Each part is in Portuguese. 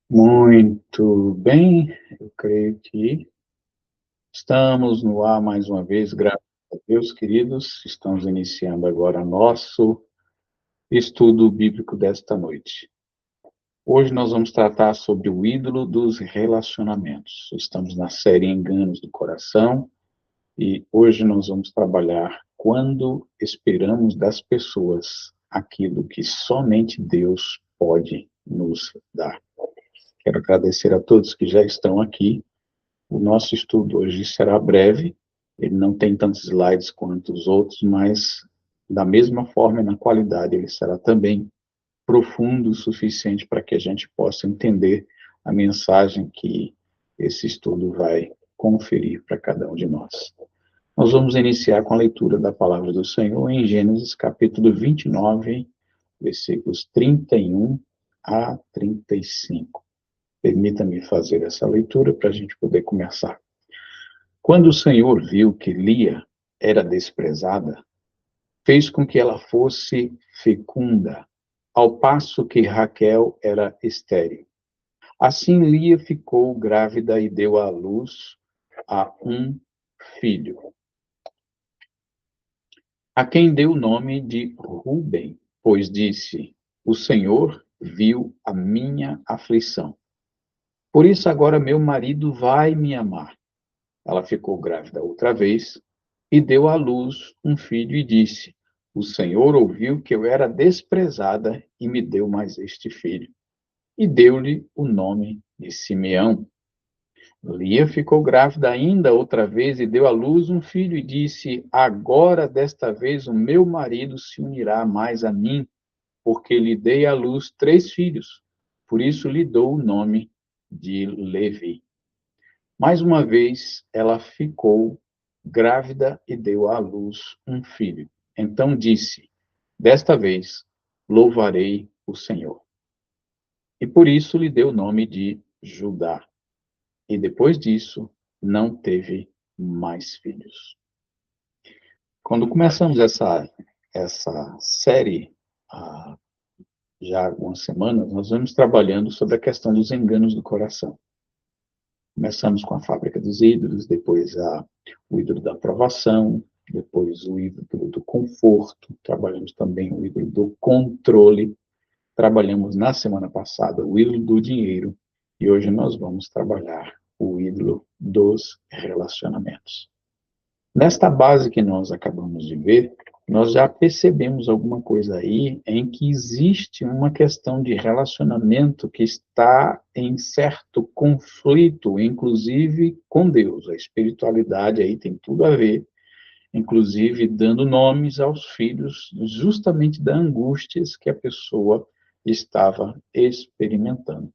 Muito bem, eu creio que estamos no ar mais uma vez, graças a Deus, queridos. Estamos iniciando agora nosso estudo bíblico desta noite. Hoje nós vamos tratar sobre o ídolo dos relacionamentos. Estamos na série Enganos do Coração e hoje nós vamos trabalhar quando esperamos das pessoas aquilo que somente Deus pode nos dar. Quero agradecer a todos que já estão aqui. O nosso estudo hoje será breve, ele não tem tantos slides quanto os outros, mas da mesma forma e na qualidade ele será também profundo o suficiente para que a gente possa entender a mensagem que esse estudo vai conferir para cada um de nós. Nós vamos iniciar com a leitura da palavra do Senhor em Gênesis capítulo 29, versículos 31 a 35. Permita-me fazer essa leitura para a gente poder começar. Quando o Senhor viu que Lia era desprezada, fez com que ela fosse fecunda, ao passo que Raquel era estéril. Assim Lia ficou grávida e deu à luz a um filho, a quem deu o nome de Ruben, pois disse: O Senhor viu a minha aflição. Por isso agora meu marido vai me amar. Ela ficou grávida outra vez e deu à luz um filho e disse: O Senhor ouviu que eu era desprezada e me deu mais este filho. E deu-lhe o nome de Simeão. Lia ficou grávida ainda outra vez e deu à luz um filho e disse: Agora, desta vez, o meu marido se unirá mais a mim, porque lhe dei à luz 3 filhos. Por isso lhe dou o nome de Levi. Mais uma vez, ela ficou grávida e deu à luz um filho. Então disse: Desta vez louvarei o Senhor. E por isso lhe deu o nome de Judá. E depois disso, não teve mais filhos. Quando começamos essa série, já há algumas semanas, nós vamos trabalhando sobre a questão dos enganos do coração. Começamos com a fábrica dos ídolos, depois o ídolo da aprovação, depois o ídolo do conforto, trabalhamos também o ídolo do controle, trabalhamos na semana passada o ídolo do dinheiro e hoje nós vamos trabalhar o ídolo dos relacionamentos. Nesta base que nós acabamos de ver, nós já percebemos alguma coisa aí em que existe uma questão de relacionamento que está em certo conflito, inclusive com Deus. A espiritualidade aí tem tudo a ver, inclusive dando nomes aos filhos justamente da angústias que a pessoa estava experimentando.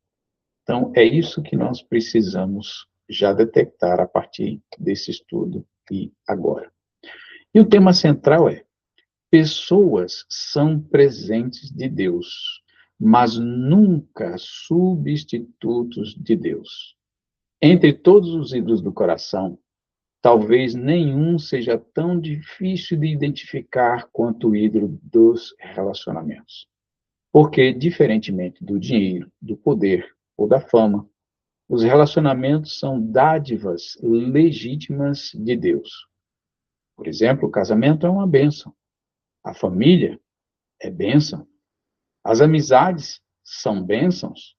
Então, é isso que nós precisamos já detectar a partir desse estudo e agora. E o tema central é: pessoas são presentes de Deus, mas nunca substitutos de Deus. Entre todos os ídolos do coração, talvez nenhum seja tão difícil de identificar quanto o ídolo dos relacionamentos. Porque, diferentemente do dinheiro, do poder ou da fama, os relacionamentos são dádivas legítimas de Deus. Por exemplo, o casamento é uma bênção. A família é bênção. As amizades são bênçãos.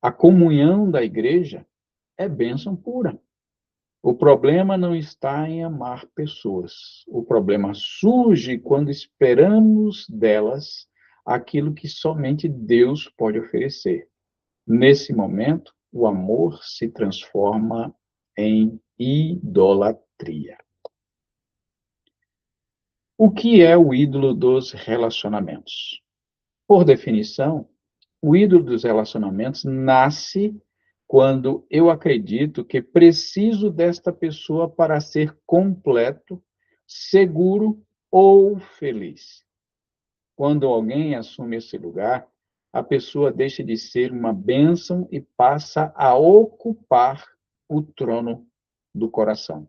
A comunhão da igreja é bênção pura. O problema não está em amar pessoas. O problema surge quando esperamos delas aquilo que somente Deus pode oferecer. Nesse momento, o amor se transforma em idolatria. O que é o ídolo dos relacionamentos? Por definição, o ídolo dos relacionamentos nasce quando eu acredito que preciso desta pessoa para ser completo, seguro ou feliz. Quando alguém assume esse lugar, a pessoa deixa de ser uma bênção e passa a ocupar o trono do coração.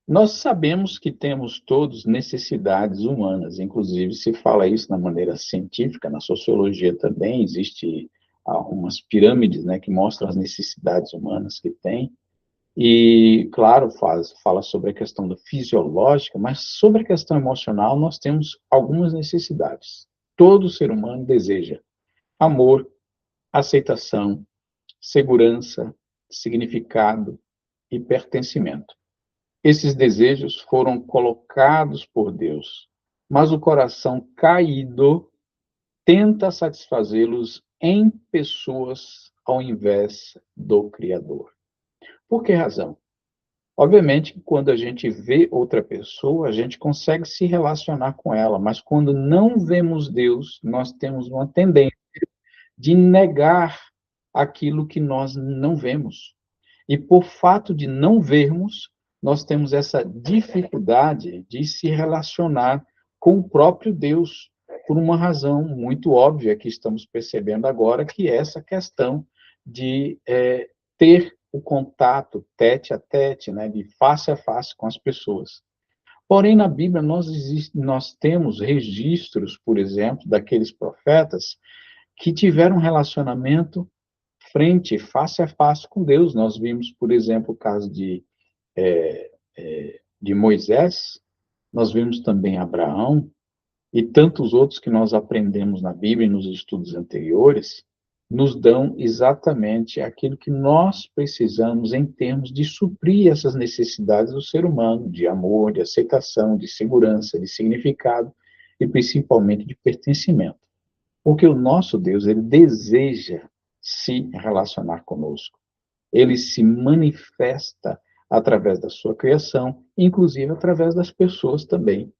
Nós sabemos que temos todos necessidades humanas, inclusive se fala isso na maneira científica, na sociologia também existe umas pirâmides, né, que mostram as necessidades humanas que tem. E, claro, fala sobre a questão da fisiológica, mas sobre a questão emocional, nós temos algumas necessidades. Todo ser humano deseja amor, aceitação, segurança, significado e pertencimento. Esses desejos foram colocados por Deus, mas o coração caído tenta satisfazê-los em pessoas ao invés do Criador. Por que razão? Obviamente, quando a gente vê outra pessoa, a gente consegue se relacionar com ela, mas quando não vemos Deus, nós temos uma tendência de negar aquilo que nós não vemos. E por fato de não vermos, nós temos essa dificuldade de se relacionar com o próprio Deus, por uma razão muito óbvia que estamos percebendo agora, que é essa questão de ter o contato tete a tete, né, de face a face com as pessoas. Porém, na Bíblia, nós temos registros, por exemplo, daqueles profetas que tiveram um relacionamento face a face com Deus. Nós vimos, por exemplo, o caso de Moisés, nós vimos também Abraão e tantos outros que nós aprendemos na Bíblia e nos estudos anteriores, nos dão exatamente aquilo que nós precisamos em termos de suprir essas necessidades do ser humano, de amor, de aceitação, de segurança, de significado e principalmente de pertencimento. Porque o nosso Deus, ele deseja se relacionar conosco. Ele se manifesta através da sua criação, inclusive através das pessoas também.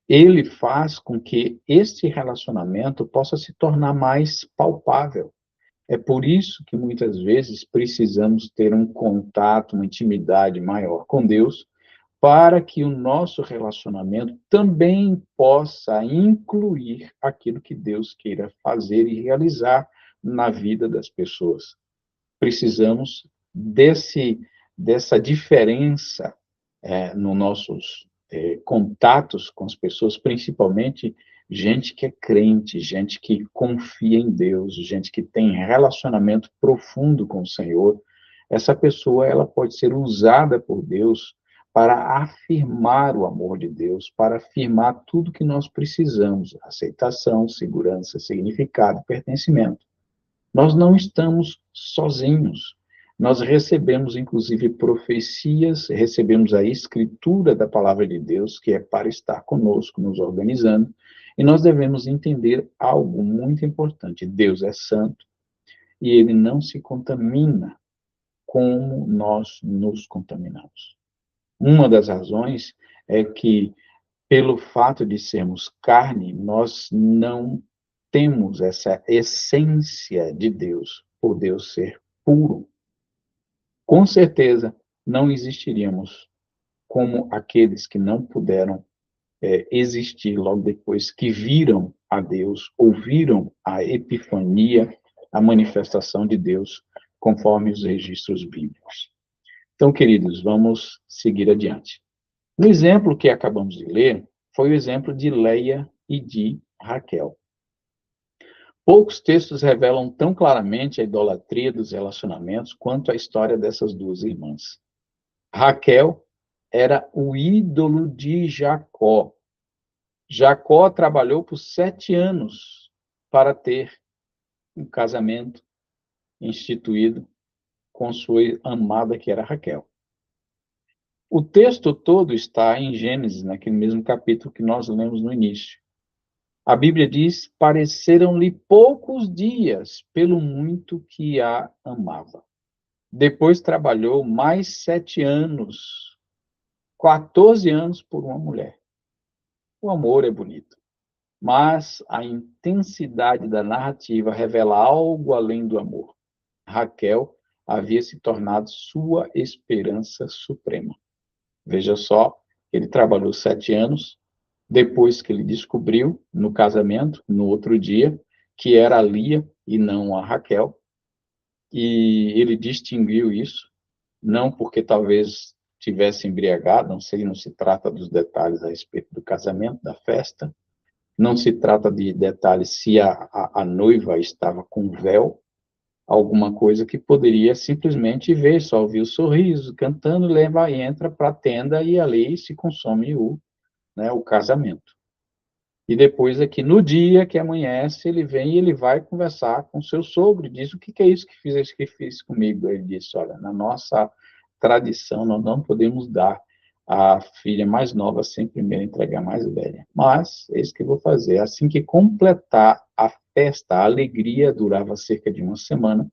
Ele faz com que este relacionamento possa se tornar mais palpável. É por isso que muitas vezes precisamos ter um contato, uma intimidade maior com Deus, para que o nosso relacionamento também possa incluir aquilo que Deus queira fazer e realizar na vida das pessoas. Precisamos dessa diferença nos nossos contatos com as pessoas, principalmente gente que é crente, gente que confia em Deus, gente que tem relacionamento profundo com o Senhor. Essa pessoa, ela pode ser usada por Deus para afirmar o amor de Deus, para afirmar tudo que nós precisamos: aceitação, segurança, significado, pertencimento. Nós não estamos sozinhos. Nós recebemos, inclusive, profecias, recebemos a escritura da palavra de Deus, que é para estar conosco, nos organizando, e nós devemos entender algo muito importante: Deus é santo e ele não se contamina como nós nos contaminamos. Uma das razões é que, pelo fato de sermos carne, nós não temos essa essência de Deus, por Deus ser puro. Com certeza, não existiríamos como aqueles que não puderam existir logo depois que viram a Deus, ouviram a epifania, a manifestação de Deus, conforme os registros bíblicos. Então, queridos, vamos seguir adiante. No exemplo que acabamos de ler, foi o exemplo de Leia e de Raquel. Poucos textos revelam tão claramente a idolatria dos relacionamentos quanto a história dessas duas irmãs. Raquel era o ídolo de Jacó. Jacó trabalhou por 7 anos para ter um casamento instituído com sua amada, que era Raquel. O texto todo está em Gênesis, naquele mesmo capítulo que nós lemos no início. A Bíblia diz: pareceram-lhe poucos dias, pelo muito que a amava. Depois trabalhou mais 7 anos, 14 anos por uma mulher. O amor é bonito, mas a intensidade da narrativa revela algo além do amor. Raquel havia se tornado sua esperança suprema. Veja só, ele trabalhou 7 anos, depois que ele descobriu, no casamento, no outro dia, que era a Lia e não a Raquel, e ele distinguiu isso, não porque talvez tivesse embriagado, não sei, não se trata dos detalhes a respeito do casamento, da festa, Não se trata de detalhes se a noiva estava com véu, alguma coisa que poderia simplesmente ver, só ouvir o sorriso, cantando, leva e entra para a tenda e ali se consome o casamento. E depois aqui, no dia que amanhece, ele vem e ele vai conversar com seu sogro, e diz, o que é isso que fez comigo? Ele disse, olha, na nossa tradição, nós não podemos dar a filha mais nova sem primeiro entregar a mais velha. Mas, é isso que eu vou fazer. Assim que completar a festa, a alegria durava cerca de uma semana,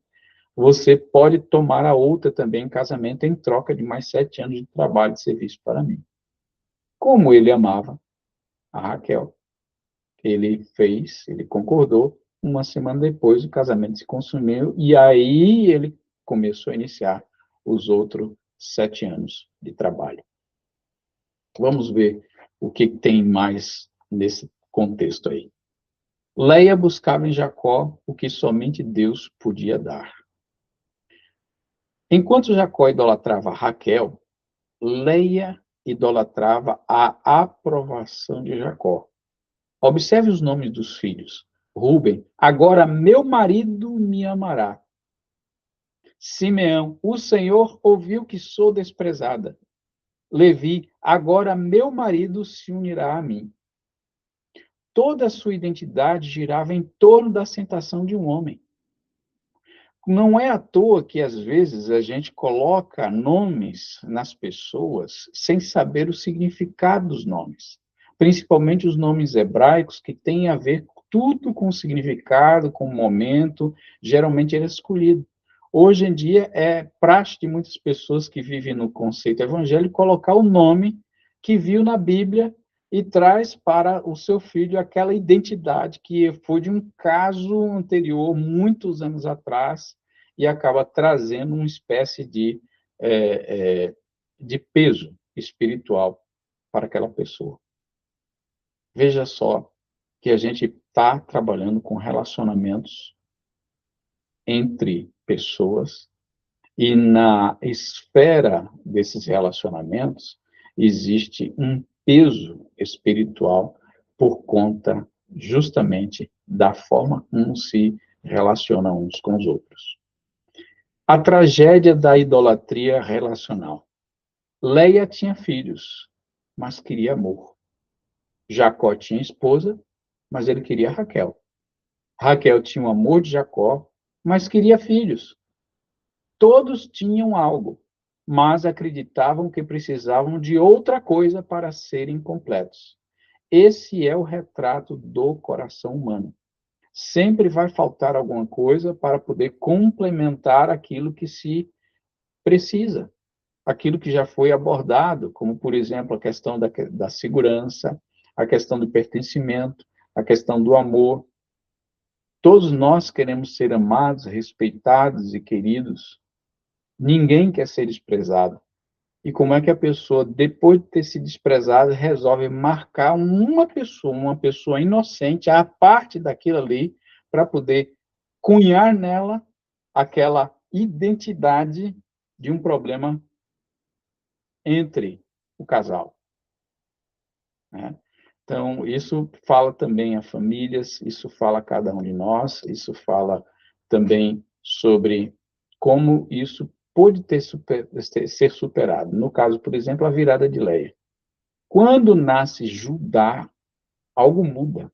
você pode tomar a outra também em casamento em troca de mais 7 anos de trabalho e serviço para mim. Como ele amava a Raquel, ele concordou. Uma semana depois, o casamento se consumiu e aí ele começou a iniciar os outros 7 anos de trabalho. Vamos ver o que tem mais nesse contexto aí. Leia buscava em Jacó o que somente Deus podia dar. Enquanto Jacó idolatrava Raquel, Leia idolatrava a aprovação de Jacó. Observe os nomes dos filhos. Rúben, agora meu marido me amará. Simeão, o Senhor ouviu que sou desprezada. Levi, agora meu marido se unirá a mim. Toda a sua identidade girava em torno da aceitação de um homem. Não é à toa que, às vezes, a gente coloca nomes nas pessoas sem saber o significado dos nomes. Principalmente os nomes hebraicos, que têm a ver tudo com o significado, com o momento, geralmente ele é escolhido. Hoje em dia, é praxe de muitas pessoas que vivem no conceito evangélico colocar o nome que viu na Bíblia e traz para o seu filho aquela identidade que foi de um caso anterior, muitos anos atrás, e acaba trazendo uma espécie de peso espiritual para aquela pessoa. Veja só que a gente está trabalhando com relacionamentos entre pessoas e na esfera desses relacionamentos existe um peso espiritual por conta justamente da forma como se relacionam uns com os outros. A tragédia da idolatria relacional. Leia tinha filhos, mas queria amor. Jacó tinha esposa, mas ele queria Raquel. Raquel tinha o amor de Jacó, mas queria filhos. Todos tinham algo, mas acreditavam que precisavam de outra coisa para serem completos. Esse é o retrato do coração humano. Sempre vai faltar alguma coisa para poder complementar aquilo que se precisa, aquilo que já foi abordado, como, por exemplo, a questão da segurança, a questão do pertencimento, a questão do amor. Todos nós queremos ser amados, respeitados e queridos. Ninguém quer ser desprezado. E como é que a pessoa, depois de ter sido desprezada, resolve marcar uma pessoa inocente, à parte daquilo ali, para poder cunhar nela aquela identidade de um problema entre o casal, né? Então, isso fala também a famílias, isso fala a cada um de nós, isso fala também sobre como isso pode ser superado. No caso, por exemplo, a virada de Leia. Quando nasce Judá, algo muda.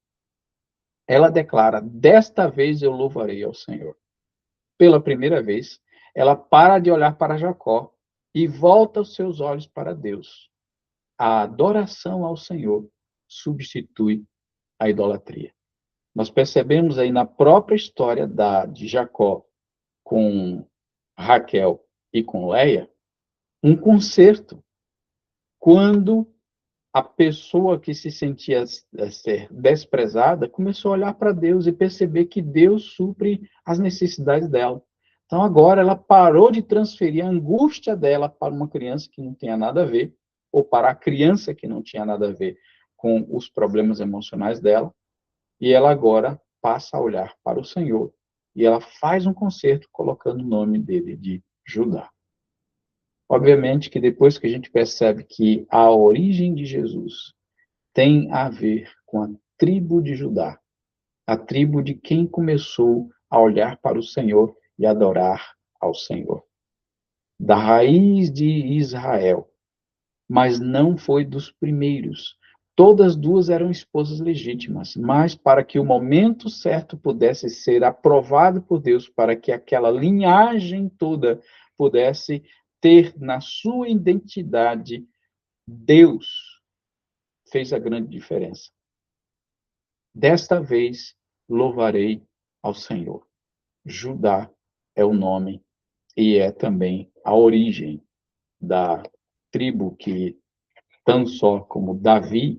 Ela declara, desta vez eu louvarei ao Senhor. Pela primeira vez, ela para de olhar para Jacó e volta os seus olhos para Deus. A adoração ao Senhor substitui a idolatria. Nós percebemos aí na própria história de Jacó com Raquel e com Leia, um conserto. Quando a pessoa que se sentia ser desprezada começou a olhar para Deus e perceber que Deus supre as necessidades dela. Então, agora, ela parou de transferir a angústia dela para uma criança que não tinha nada a ver, ou para a criança que não tinha nada a ver com os problemas emocionais dela, e ela agora passa a olhar para o Senhor, e ela faz um concerto colocando o nome dele de Judá. Obviamente que depois que a gente percebe que a origem de Jesus tem a ver com a tribo de Judá, a tribo de quem começou a olhar para o Senhor e adorar ao Senhor. Da raiz de Israel, mas não foi dos primeiros. Todas duas eram esposas legítimas, mas para que o momento certo pudesse ser aprovado por Deus, para que aquela linhagem toda pudesse ter na sua identidade, Deus fez a grande diferença. Desta vez, louvarei ao Senhor. Judá é o nome e é também a origem da tribo que, tanto só como Davi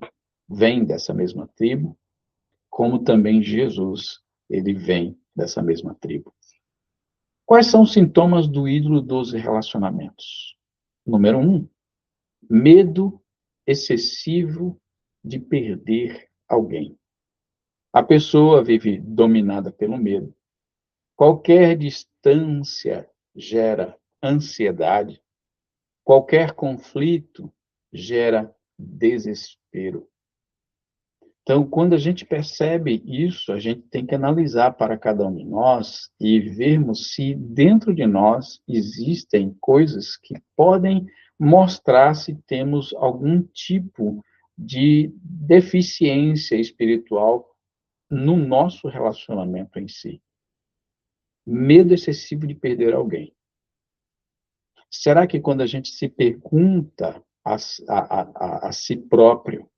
vem dessa mesma tribo, como também Jesus, ele vem dessa mesma tribo. Quais são os sintomas do ídolo dos relacionamentos? Número 1, medo excessivo de perder alguém. A pessoa vive dominada pelo medo. Qualquer distância gera ansiedade. Qualquer conflito gera desespero. Então, quando a gente percebe isso, a gente tem que analisar para cada um de nós e vermos se dentro de nós existem coisas que podem mostrar se temos algum tipo de deficiência espiritual no nosso relacionamento em si. Medo excessivo de perder alguém. Será que quando a gente se pergunta a si próprio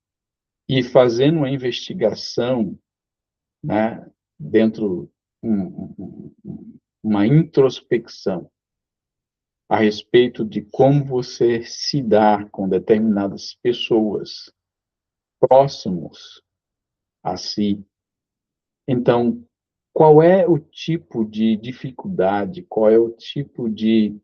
e fazendo uma investigação, né, dentro uma introspecção a respeito de como você se dá com determinadas pessoas próximos a si, então, qual é o tipo de dificuldade, qual é o tipo de,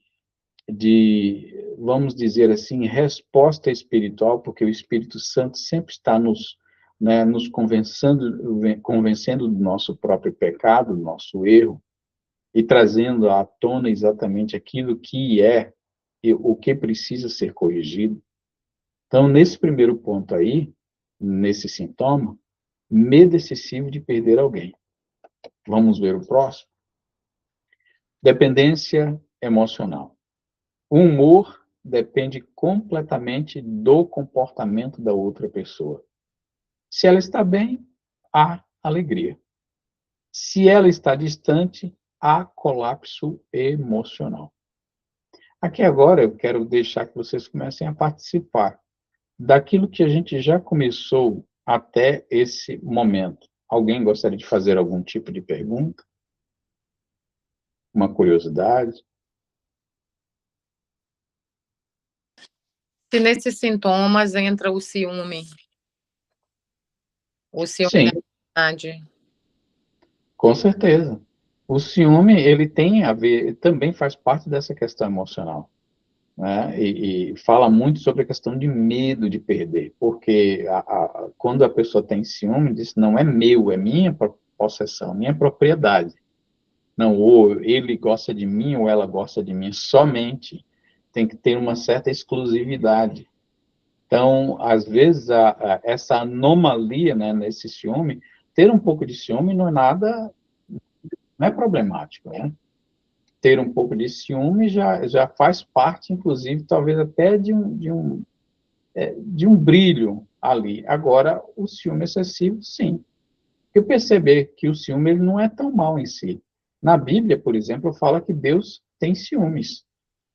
vamos dizer assim, resposta espiritual, porque o Espírito Santo sempre está nos, né, nos convencendo do nosso próprio pecado, do nosso erro, e trazendo à tona exatamente aquilo que é e o que precisa ser corrigido. Então, nesse primeiro ponto aí, nesse sintoma, medo excessivo de perder alguém. Vamos ver o próximo? Dependência emocional. O humor depende completamente do comportamento da outra pessoa. Se ela está bem, há alegria. Se ela está distante, há colapso emocional. Aqui agora eu quero deixar que vocês comecem a participar daquilo que a gente já começou até esse momento. Alguém gostaria de fazer algum tipo de pergunta? Uma curiosidade? Se nesses sintomas entra o ciúme Sim, da amizade. com certeza. O ciúme, ele tem a ver, também faz parte dessa questão emocional, né? E fala muito sobre a questão de medo de perder, porque quando a pessoa tem ciúme, diz, não é meu, é minha possessão, minha propriedade. Não, ou ele gosta de mim, ou ela gosta de mim, somente tem que ter uma certa exclusividade. Então, às vezes, essa anomalia, né, nesse ciúme, ter um pouco de ciúme não é nada, não é problemático, né? Ter um pouco de ciúme já faz parte, inclusive, talvez até de um brilho ali. Agora, o ciúme excessivo, sim. Eu perceber que o ciúme ele não é tão mal em si. Na Bíblia, por exemplo, fala que Deus tem ciúmes.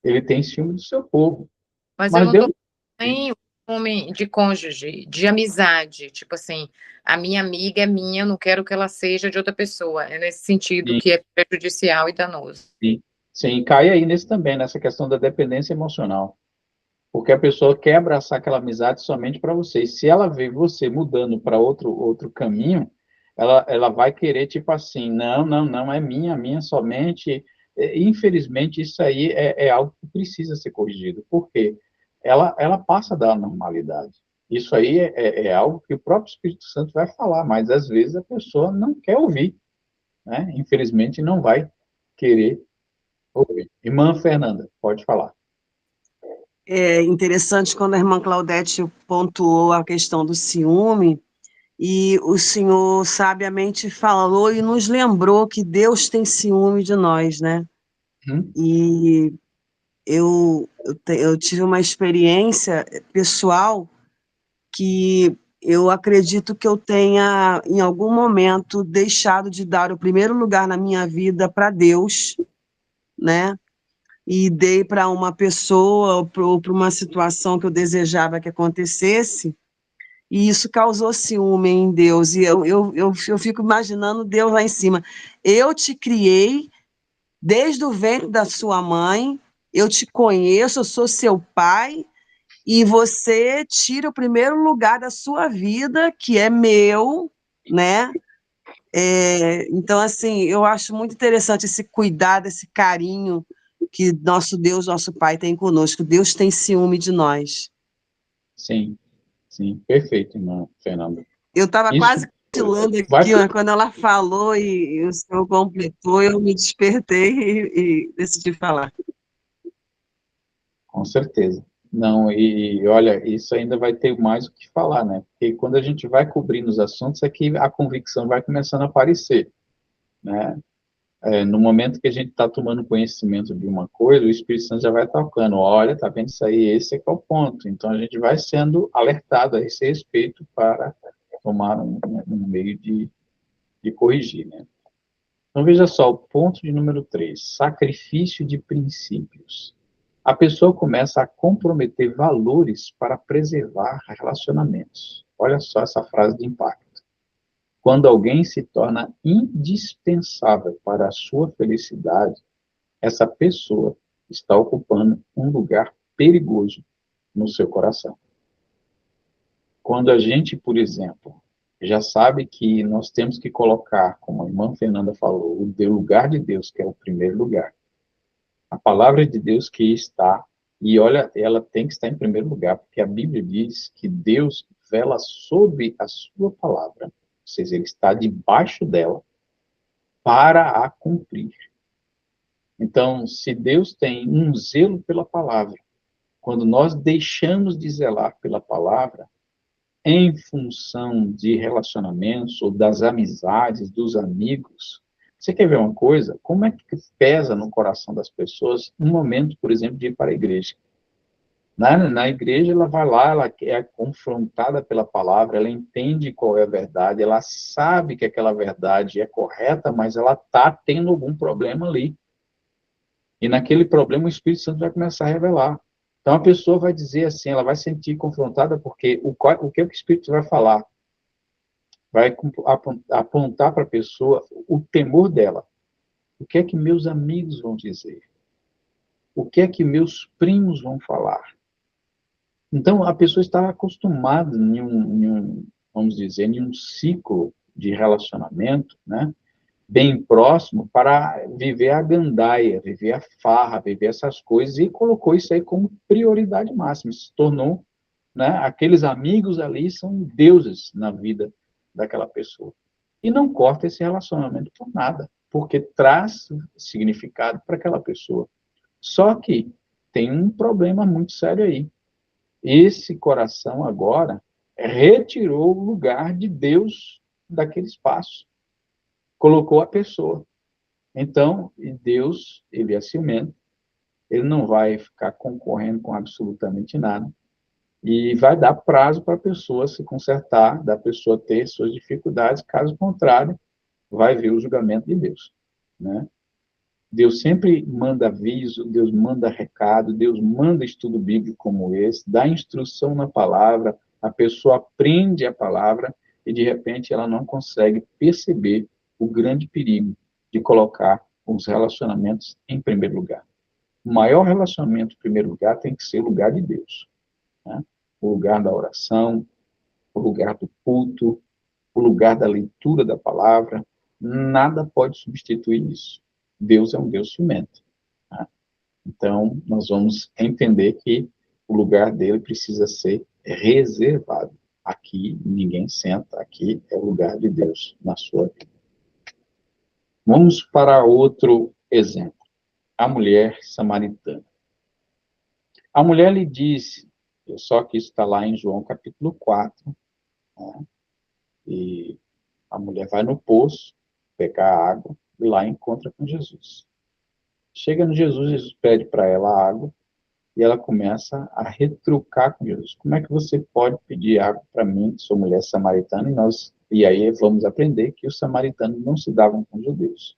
Ele tem ciúme do seu povo. Mas eu Mas não estou Deus nem ciúme de cônjuge, de amizade. Tipo assim, a minha amiga é minha, eu não quero que ela seja de outra pessoa. É nesse sentido sim, que é prejudicial e danoso. sim, sim, cai aí nesse também, nessa questão da dependência emocional. Porque a pessoa quer abraçar aquela amizade somente para você. E se ela vê você mudando para outro caminho, ela vai querer, tipo assim, não, não, não, é minha somente. Infelizmente, isso aí é algo que precisa ser corrigido. Por quê? Ela passa da normalidade. Isso aí é algo que o próprio Espírito Santo vai falar, mas às vezes a pessoa não quer ouvir, né? Infelizmente, não vai querer ouvir. Irmã Fernanda, pode falar. É interessante quando a irmã Claudete pontuou a questão do ciúme, E o Senhor sabiamente falou e nos lembrou que Deus tem ciúme de nós, né? Hum? E eu tive uma experiência pessoal que eu acredito que eu tenha, em algum momento, deixado de dar o primeiro lugar na minha vida para Deus, né? E dei para uma pessoa ou para uma situação que eu desejava que acontecesse, e isso causou ciúme em Deus. E eu fico imaginando Deus lá em cima. Eu te criei desde o ventre da sua mãe, eu te conheço, eu sou seu pai, e você tira o primeiro lugar da sua vida, que é meu, né? Então, assim, eu acho muito interessante esse cuidado, esse carinho que nosso Deus, nosso Pai tem conosco. Deus tem ciúme de nós. Sim, sim, perfeito, irmã Fernanda. Eu estava Isso quase cochilando vai, aqui, mas quando ela falou e o senhor completou, eu me despertei e decidi falar. com certeza. Não, e olha, isso ainda vai ter mais o que falar, né? Porque quando a gente vai cobrindo os assuntos, é que a convicção vai começando a aparecer, né? No momento que a gente está tomando conhecimento de uma coisa, o Espírito Santo já vai tocando, olha, tá vendo isso aí, esse é que é o ponto. Então, a gente vai sendo alertado a esse respeito para tomar um meio de corrigir, né? Então, veja só, o ponto de número 3, sacrifício de princípios. A pessoa começa a comprometer valores para preservar relacionamentos. Olha só essa frase de impacto. Quando alguém se torna indispensável para a sua felicidade, essa pessoa está ocupando um lugar perigoso no seu coração. Quando a gente, por exemplo, já sabe que nós temos que colocar, como a irmã Fernanda falou, o lugar de Deus, que é o primeiro lugar, a palavra de Deus que está, e olha, ela tem que estar em primeiro lugar, porque a Bíblia diz que Deus vela sobre a sua palavra, ou seja, ele está debaixo dela para a cumprir. Então, se Deus tem um zelo pela palavra, quando nós deixamos de zelar pela palavra, em função de relacionamentos ou das amizades, dos amigos, você quer ver uma coisa? Como é que pesa no coração das pessoas um momento, por exemplo, de ir para a igreja? Na igreja, ela vai lá, ela é confrontada pela palavra, ela entende qual é a verdade, ela sabe que aquela verdade é correta, mas ela está tendo algum problema ali. E naquele problema o Espírito Santo vai começar a revelar. Então a pessoa vai dizer assim, ela vai se sentir confrontada porque o que o Espírito vai falar? Vai apontar para a pessoa o temor dela. O que é que meus amigos vão dizer? O que é que meus primos vão falar? Então a pessoa está acostumada vamos dizer, em um ciclo de relacionamento, né? Bem próximo para viver a gandaia, viver a farra, viver essas coisas, e colocou isso aí como prioridade máxima, se tornou, né, aqueles amigos ali são deuses na vida daquela pessoa. E não corta esse relacionamento por nada, porque traz significado para aquela pessoa. Só que tem um problema muito sério aí. Esse coração agora retirou o lugar de Deus daquele espaço, colocou a pessoa. Então, Deus, ele é ciumento, ele não vai ficar concorrendo com absolutamente nada, e vai dar prazo para a pessoa se consertar, da pessoa ter suas dificuldades, caso contrário, vai vir o julgamento de Deus, né? Deus sempre manda aviso, Deus manda recado, Deus manda estudo bíblico como esse, dá instrução na palavra, a pessoa aprende a palavra e, de repente, ela não consegue perceber o grande perigo de colocar os relacionamentos em primeiro lugar. O maior relacionamento em primeiro lugar tem que ser o lugar de Deus, né? O lugar da oração, o lugar do culto, o lugar da leitura da palavra, nada pode substituir isso. Deus é um Deus ciumento, né? Então, nós vamos entender que o lugar dele precisa ser reservado. Aqui ninguém senta, aqui é o lugar de Deus na sua vida. Vamos para outro exemplo. A mulher samaritana. A mulher lhe disse, só que isso está lá em João capítulo 4, né? E a mulher vai no poço, pegar água, e lá encontra com Jesus. Chega no Jesus, Jesus pede para ela água, e ela começa a retrucar com Jesus. Como é que você pode pedir água para mim, que sou mulher samaritana, e aí vamos aprender que os samaritanos não se davam com os judeus.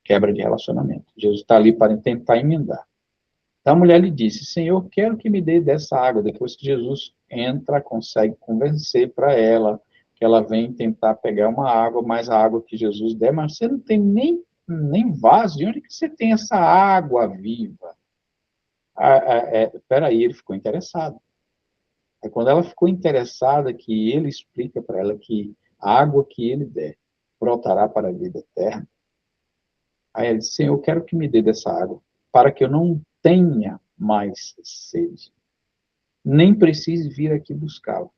Quebra de relacionamento. Jesus está ali para tentar emendar. Então a mulher lhe disse, Senhor, quero que me dê dessa água. Depois que Jesus entra, consegue convencer para ela que ela vem tentar pegar uma água, mas a água que Jesus der, mas você não tem nem vaso, de onde que você tem essa água viva? Peraí, ele ficou interessado. É quando ela ficou interessada que ele explica para ela que a água que ele der brotará para a vida eterna. Aí ela disse, Senhor, eu quero que me dê dessa água, para que eu não tenha mais sede, nem precise vir aqui buscá-la.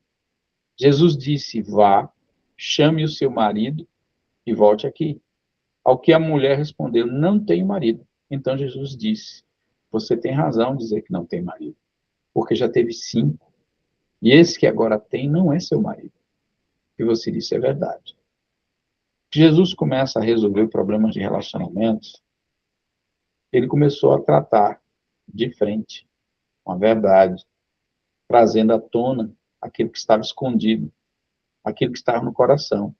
Jesus disse, vá, chame o seu marido e volte aqui. Ao que a mulher respondeu, não tenho marido. Então Jesus disse, você tem razão em dizer que não tem marido, porque já teve 5, e esse que agora tem não é seu marido. O que você disse é verdade. Jesus começa a resolver problemas de relacionamentos, ele começou a tratar de frente, com a verdade, trazendo à tona aquilo que estava escondido, aquilo que estava no coração.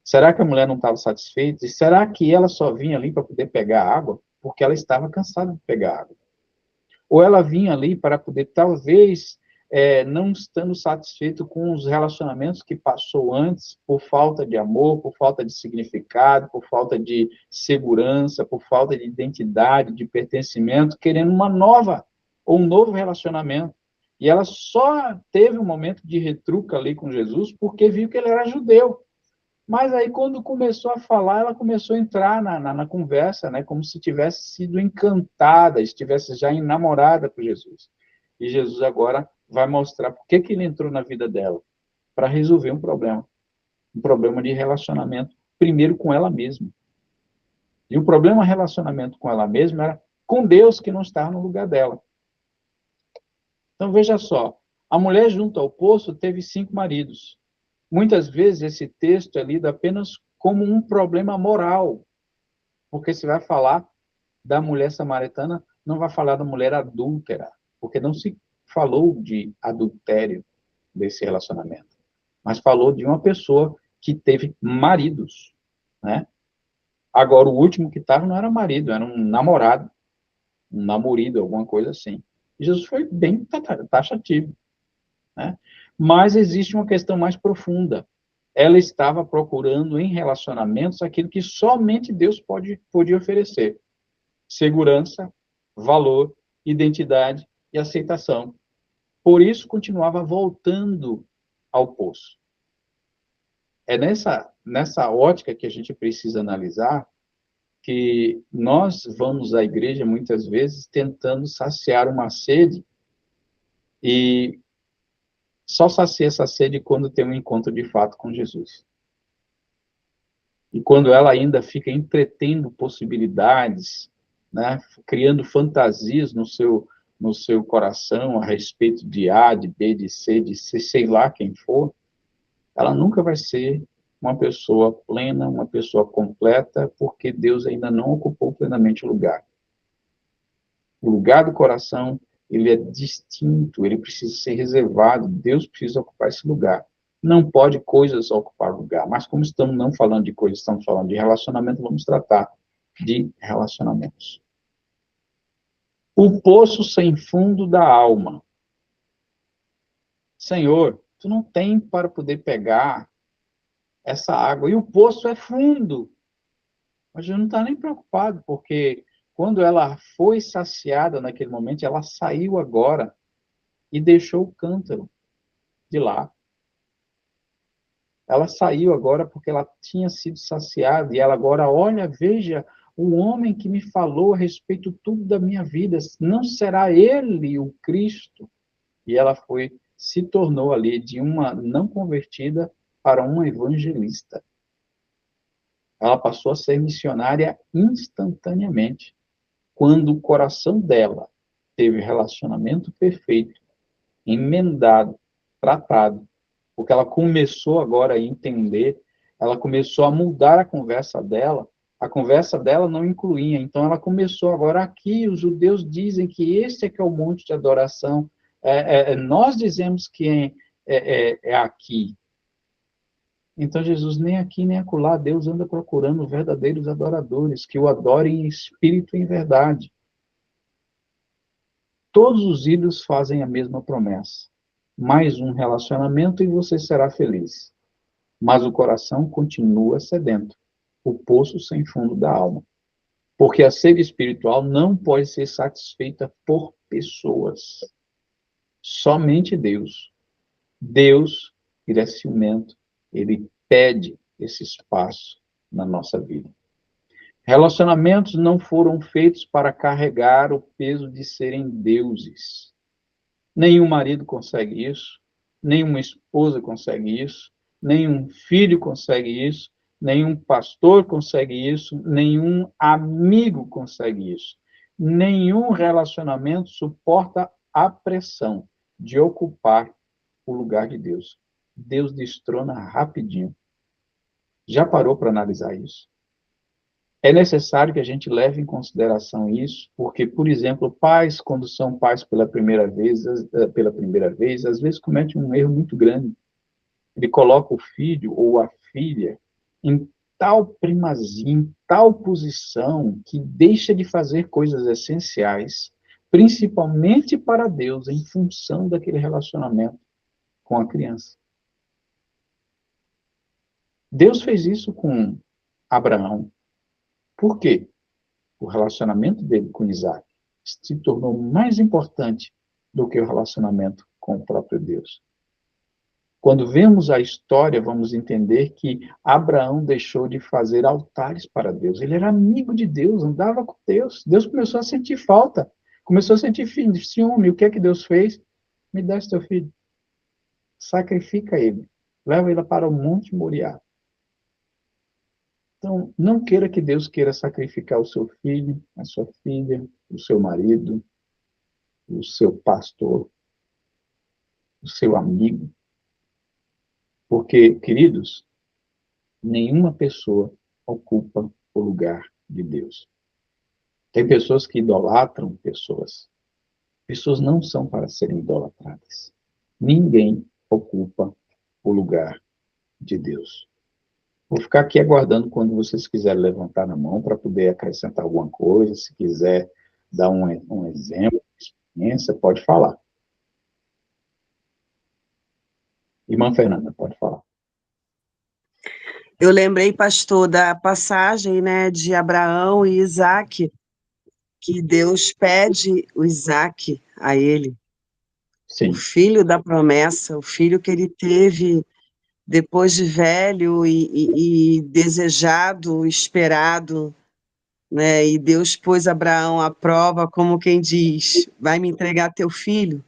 Será que a mulher não estava satisfeita? E será que ela só vinha ali para poder pegar água? Porque ela estava cansada de pegar água. Ou ela vinha ali para poder, talvez, não estando satisfeito com os relacionamentos que passou antes, por falta de amor, por falta de significado, por falta de segurança, por falta de identidade, de pertencimento, querendo uma nova, ou um novo relacionamento. E ela só teve um momento de retruca ali com Jesus, porque viu que ele era judeu. Mas aí, quando começou a falar, ela começou a entrar na conversa, né, como se tivesse sido encantada, estivesse já enamorada com Jesus. E Jesus agora vai mostrar por que ele entrou na vida dela, para resolver um problema de relacionamento, primeiro com ela mesma. E o problema de relacionamento com ela mesma era com Deus, que não estava no lugar dela. Então, veja só, a mulher junto ao poço teve 5 maridos. Muitas vezes esse texto é lido apenas como um problema moral, porque se vai falar da mulher samaritana, não vai falar da mulher adúltera, porque não se falou de adultério desse relacionamento, mas falou de uma pessoa que teve maridos, né? Agora, o último que estava não era marido, era um namorado, um namorido, alguma coisa assim. E Jesus foi bem taxativo, né? Mas existe uma questão mais profunda. Ela estava procurando em relacionamentos aquilo que somente Deus podia oferecer. Segurança, valor, identidade e aceitação. Por isso, continuava voltando ao poço. É nessa ótica que a gente precisa analisar que nós vamos à igreja, muitas vezes, tentando saciar uma sede e só sacia essa sede quando tem um encontro de fato com Jesus. E quando ela ainda fica entretendo possibilidades, né, criando fantasias no seu coração a respeito de A, de B, de C, sei lá quem for, ela nunca vai ser uma pessoa plena, uma pessoa completa, porque Deus ainda não ocupou plenamente o lugar. O lugar do coração, ele é distinto, ele precisa ser reservado, Deus precisa ocupar esse lugar. Não pode coisas ocupar lugar, mas como estamos não falando de coisas, estamos falando de relacionamento, vamos tratar de relacionamentos. O poço sem fundo da alma. Senhor, tu não tem para poder pegar essa água, e o poço é fundo. Mas Jesus não está nem preocupado, porque quando ela foi saciada naquele momento, ela saiu agora e deixou o cântaro de lá. Ela saiu agora porque ela tinha sido saciada, e ela agora, olha, veja, o homem que me falou a respeito tudo da minha vida, não será ele o Cristo? E ela se tornou ali de uma não convertida para uma evangelista. Ela passou a ser missionária instantaneamente, quando o coração dela teve relacionamento perfeito, emendado, tratado, porque ela começou agora a entender, ela começou a mudar a conversa dela não incluía, então ela começou agora aqui, os judeus dizem que esse é que é o monte de adoração, nós dizemos que é aqui. Então Jesus nem aqui nem acolá, Deus anda procurando verdadeiros adoradores, que o adorem em espírito e em verdade. Todos os ídolos fazem a mesma promessa. Mais um relacionamento e você será feliz. Mas o coração continua sedento, o poço sem fundo da alma. Porque a sede espiritual não pode ser satisfeita por pessoas. Somente Deus. Deus, ele é ciumento, ele pede esse espaço na nossa vida. Relacionamentos não foram feitos para carregar o peso de serem deuses. Nenhum marido consegue isso, nenhuma esposa consegue isso, nenhum filho consegue isso, nenhum pastor consegue isso, nenhum amigo consegue isso. Nenhum relacionamento suporta a pressão de ocupar o lugar de Deus. Deus destrona rapidinho. Já parou para analisar isso? É necessário que a gente leve em consideração isso, porque, por exemplo, pais, quando são pais pela primeira vez, às vezes cometem um erro muito grande. Ele coloca o filho ou a filha em tal primazia, em tal posição, que deixa de fazer coisas essenciais, principalmente para Deus, em função daquele relacionamento com a criança. Deus fez isso com Abraão. Por quê? O relacionamento dele com Isaac se tornou mais importante do que o relacionamento com o próprio Deus. Quando vemos a história, vamos entender que Abraão deixou de fazer altares para Deus. Ele era amigo de Deus, andava com Deus. Deus começou a sentir falta, começou a sentir ciúme. O que é que Deus fez? Me dá esse teu filho. Sacrifica ele. Leva ele para o Monte Moriá. Então, não queira que Deus queira sacrificar o seu filho, a sua filha, o seu marido, o seu pastor, o seu amigo. Porque, queridos, nenhuma pessoa ocupa o lugar de Deus. Tem pessoas que idolatram pessoas. Pessoas não são para serem idolatradas. Ninguém ocupa o lugar de Deus. Vou ficar aqui aguardando quando vocês quiserem levantar na mão para poder acrescentar alguma coisa. Se quiser dar um exemplo, experiência, pode falar. Irmã Fernanda, pode falar. Eu lembrei, pastor, da passagem, né, de Abraão e Isaac, que Deus pede o Isaac a ele, Sim. o filho da promessa, o filho que ele teve depois de velho e desejado, esperado, né? E Deus pôs Abraão à prova, como quem diz: vai me entregar teu filho?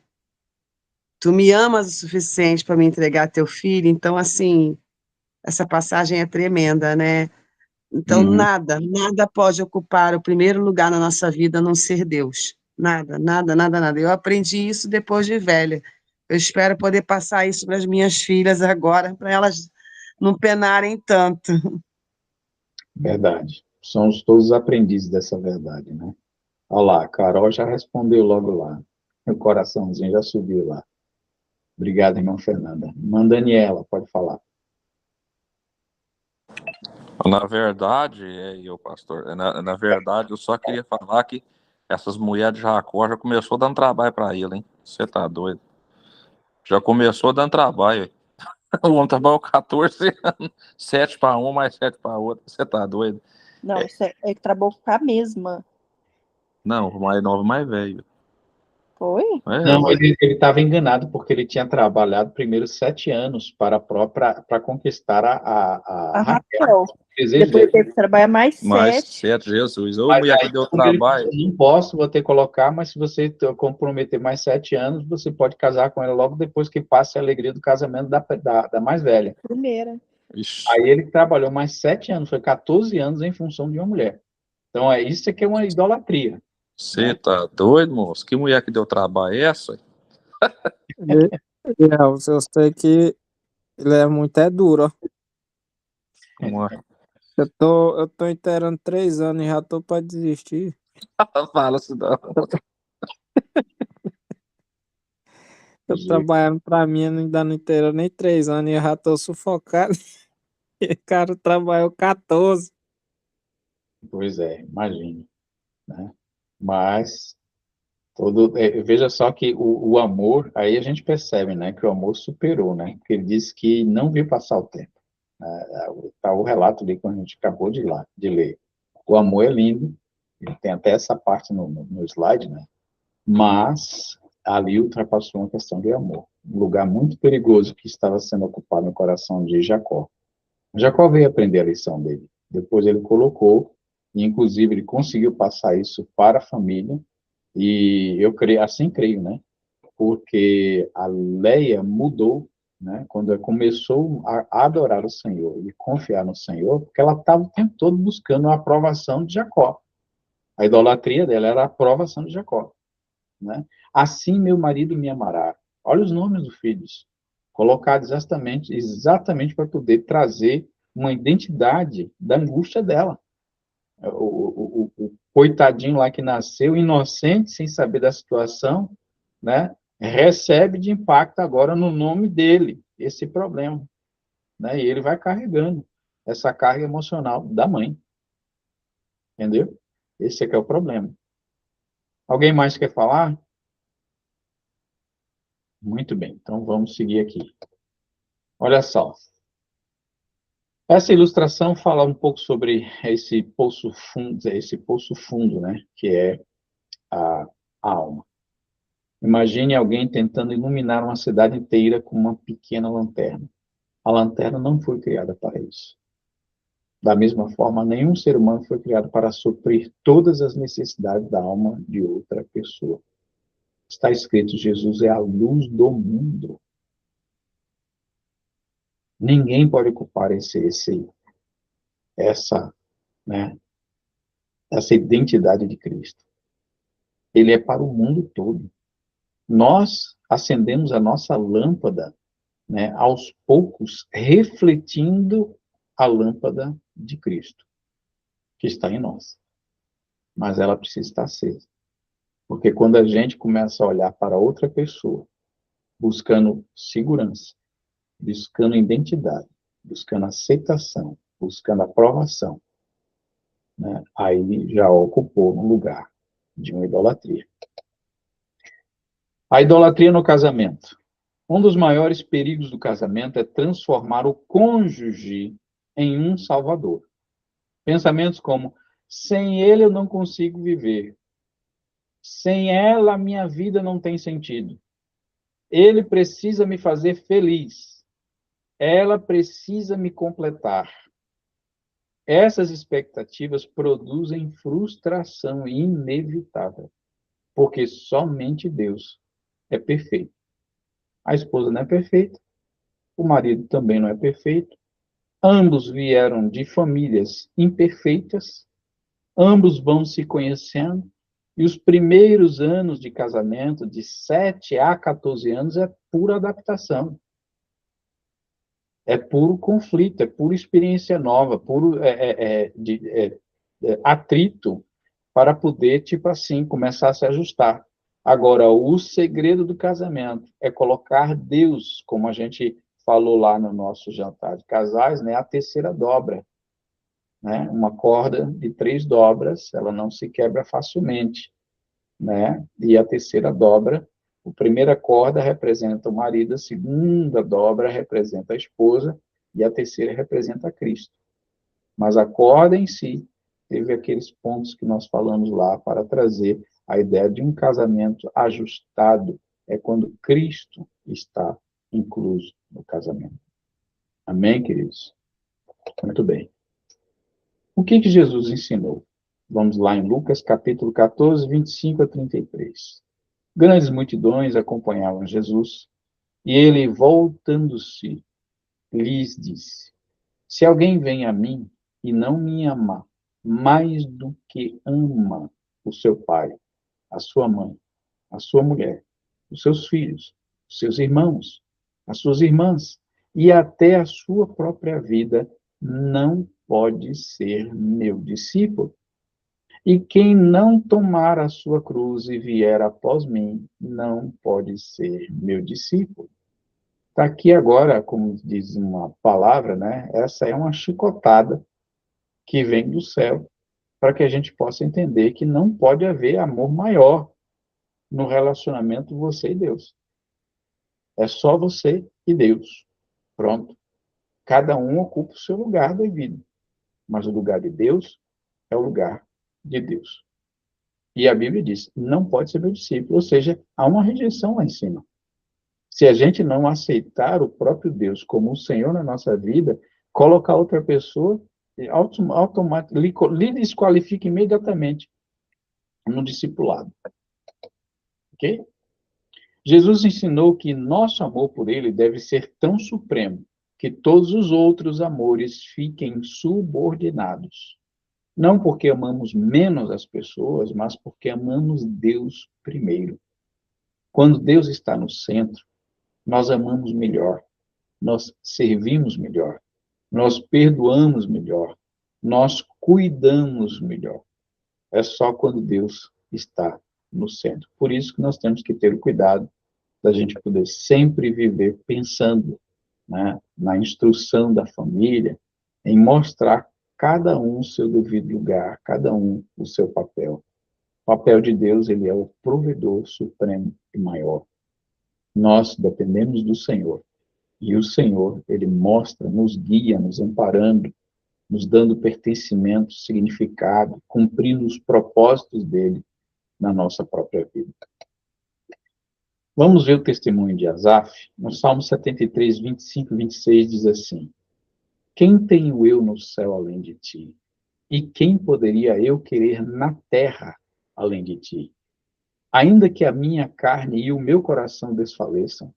Tu me amas o suficiente para me entregar teu filho? Então, assim, essa passagem é tremenda, né? Então, nada pode ocupar o primeiro lugar na nossa vida a não ser Deus. Nada, nada, nada, nada. Eu aprendi isso depois de velha. Eu espero poder passar isso para as minhas filhas agora, para elas não penarem tanto. Verdade. Somos todos aprendizes dessa verdade, né? Olha lá, a Carol já respondeu logo lá. Meu coraçãozinho já subiu lá. Obrigado, irmã Fernanda. Irmã Daniela, pode falar. Na verdade, pastor, na verdade, eu só queria falar que essas mulheres de Jacó já começou dando trabalho para ele, hein? Você tá doido? Já começou dando trabalho, hein? O homem trabalhou 14 anos, 7 para um, mais 7 para outro. Você tá doido? Não, é que trabalhou com a mesma. Não, o mais novo, mais velho. Foi? Não, ele estava enganado, porque ele tinha trabalhado primeiro 7 anos para conquistar a Raquel. Depois teve que trabalhar mais 7. Jesus. Ô, mulher que deu trabalho. Não posso, vou ter que colocar, mas se você comprometer mais 7 anos, você pode casar com ela logo depois que passe a alegria do casamento da mais velha. Primeira. Ixi. Aí ele trabalhou mais 7 anos, foi 14 anos em função de uma mulher. Então, isso aqui é uma idolatria. Você tá doido, moço? Que mulher que deu trabalho é essa? Eu sei que Ele é muito duro, ó. Uma- Eu tô inteirando 3 anos e já tô pra desistir. Fala isso não. Tô trabalhando pra mim, ainda não inteiro nem 3 anos e eu já tô sufocado. E o cara trabalhou 14. Pois é, imagine, né? Mas veja só que o amor, aí a gente percebe, né, que o amor superou, né? Porque ele disse que não viu passar o tempo. Tá o relato ali que a gente acabou de ler. O amor é lindo, ele tem até essa parte no slide, né? Mas ali ultrapassou uma questão de amor. Um lugar muito perigoso que estava sendo ocupado no coração de Jacó. Jacó veio aprender a lição dele. Depois ele colocou, e inclusive ele conseguiu passar isso para a família, e eu creio, assim creio, né? Porque a Leia mudou, né? Quando ela começou a adorar o Senhor e confiar no Senhor, porque ela estava o tempo todo buscando a aprovação de Jacó. A idolatria dela era a aprovação de Jacó, né? Assim meu marido me amará. Olha os nomes dos filhos, colocados exatamente para poder trazer uma identidade da angústia dela. O coitadinho lá que nasceu inocente, sem saber da situação, né? Recebe de impacto agora no nome dele esse problema, né? E ele vai carregando essa carga emocional da mãe, entendeu? Esse é que é o problema. Alguém mais quer falar? Muito bem, então vamos seguir aqui. Olha só. Essa ilustração fala um pouco sobre esse poço fundo, né? Que é a alma. Imagine alguém tentando iluminar uma cidade inteira com uma pequena lanterna. A lanterna não foi criada para isso. Da mesma forma, nenhum ser humano foi criado para suprir todas as necessidades da alma de outra pessoa. Está escrito: Jesus é a luz do mundo. Ninguém pode ocupar essa, né, essa identidade de Cristo. Ele é para o mundo todo. Nós acendemos a nossa lâmpada, né, aos poucos, refletindo a lâmpada de Cristo, que está em nós. Mas ela precisa estar acesa. Porque quando a gente começa a olhar para outra pessoa, buscando segurança, buscando identidade, buscando aceitação, buscando aprovação, né, aí já ocupou um lugar de uma idolatria. A idolatria no casamento. Um dos maiores perigos do casamento é transformar o cônjuge em um salvador. Pensamentos como: sem ele eu não consigo viver. Sem ela, a minha vida não tem sentido. Ele precisa me fazer feliz. Ela precisa me completar. Essas expectativas produzem frustração inevitável, porque somente Deus é perfeito. A esposa não é perfeita, o marido também não é perfeito. Ambos vieram de famílias imperfeitas, ambos vão se conhecendo, e os primeiros anos de casamento, de 7 a 14 anos, é pura adaptação. É puro conflito, é pura experiência nova, puro atrito para poder, tipo assim, começar a se ajustar. Agora, o segredo do casamento é colocar Deus, como a gente falou lá no nosso jantar de casais, né, a terceira dobra. Né? Uma corda de 3 dobras, ela não se quebra facilmente, né? E a terceira dobra, a primeira corda representa o marido, a segunda dobra representa a esposa e a terceira representa Cristo. Mas a corda em si teve aqueles pontos que nós falamos lá para trazer a ideia de um casamento ajustado, é quando Cristo está incluso no casamento. Amém, queridos? Muito bem. O que Jesus ensinou? Vamos lá em Lucas, capítulo 14, 25 a 33. Grandes multidões acompanhavam Jesus, e ele, voltando-se, lhes disse: se alguém vem a mim e não me ama mais do que ama o seu pai, a sua mãe, a sua mulher, os seus filhos, os seus irmãos, as suas irmãs, e até a sua própria vida não pode ser meu discípulo. E quem não tomar a sua cruz e vier após mim, não pode ser meu discípulo. Está aqui agora, como diz uma palavra, né? Essa é uma chicotada que vem do céu, para que a gente possa entender que não pode haver amor maior no relacionamento você e Deus. É só você e Deus. Pronto. Cada um ocupa o seu lugar da vida. Mas o lugar de Deus é o lugar de Deus. E a Bíblia diz, não pode ser meu discípulo. Ou seja, há uma rejeição lá em cima. Se a gente não aceitar o próprio Deus como o Senhor na nossa vida, colocar outra pessoa, automaticamente, lhe desqualifica imediatamente no discipulado. Ok? Jesus ensinou que nosso amor por ele deve ser tão supremo que todos os outros amores fiquem subordinados. Não porque amamos menos as pessoas, mas porque amamos Deus primeiro. Quando Deus está no centro, nós amamos melhor, nós servimos melhor, nós perdoamos melhor, nós cuidamos melhor. É só quando Deus está no centro. Por isso que nós temos que ter o cuidado da gente poder sempre viver pensando, né, na instrução da família, em mostrar cada um o seu devido lugar, cada um o seu papel. O papel de Deus, ele é o provedor supremo e maior. Nós dependemos do Senhor. E o Senhor, ele mostra, nos guia, nos amparando, nos dando pertencimento, significado, cumprindo os propósitos dele na nossa própria vida. Vamos ver o testemunho de Asaf. No Salmo 73, 25 e 26 diz assim: Quem tenho eu no céu além de ti? E quem poderia eu querer na terra além de ti? Ainda que a minha carne e o meu coração desfaleçam,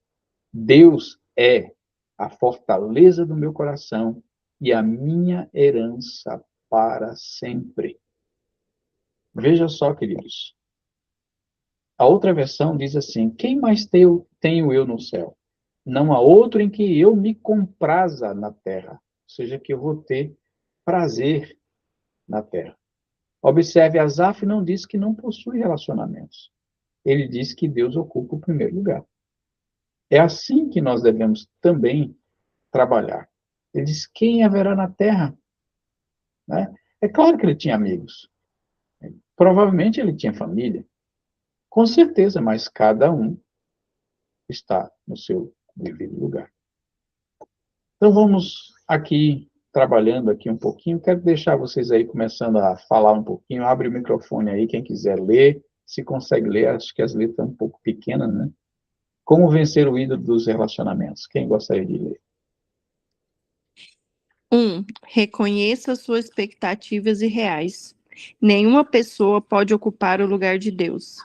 Deus é a fortaleza do meu coração e a minha herança para sempre. Veja só, queridos. A outra versão diz assim: Quem mais tenho eu no céu? Não há outro em que eu me compraza na terra. Ou seja, que eu vou ter prazer na terra. Observe, Asaf não diz que não possui relacionamentos. Ele diz que Deus ocupa o primeiro lugar. É assim que nós devemos também trabalhar. Ele diz: Quem haverá na terra? Né? É claro que ele tinha amigos. Provavelmente ele tinha família. Com certeza, mas cada um está no seu devido lugar. Então vamos aqui, trabalhando aqui um pouquinho. Quero deixar vocês aí começando a falar um pouquinho. Abre o microfone aí, quem quiser ler. Se consegue ler, acho que as letras estão um pouco pequenas, né? Como vencer o ídolo dos relacionamentos? Quem gostaria de ler? 1. Reconheça suas expectativas irreais. Nenhuma pessoa pode ocupar o lugar de Deus.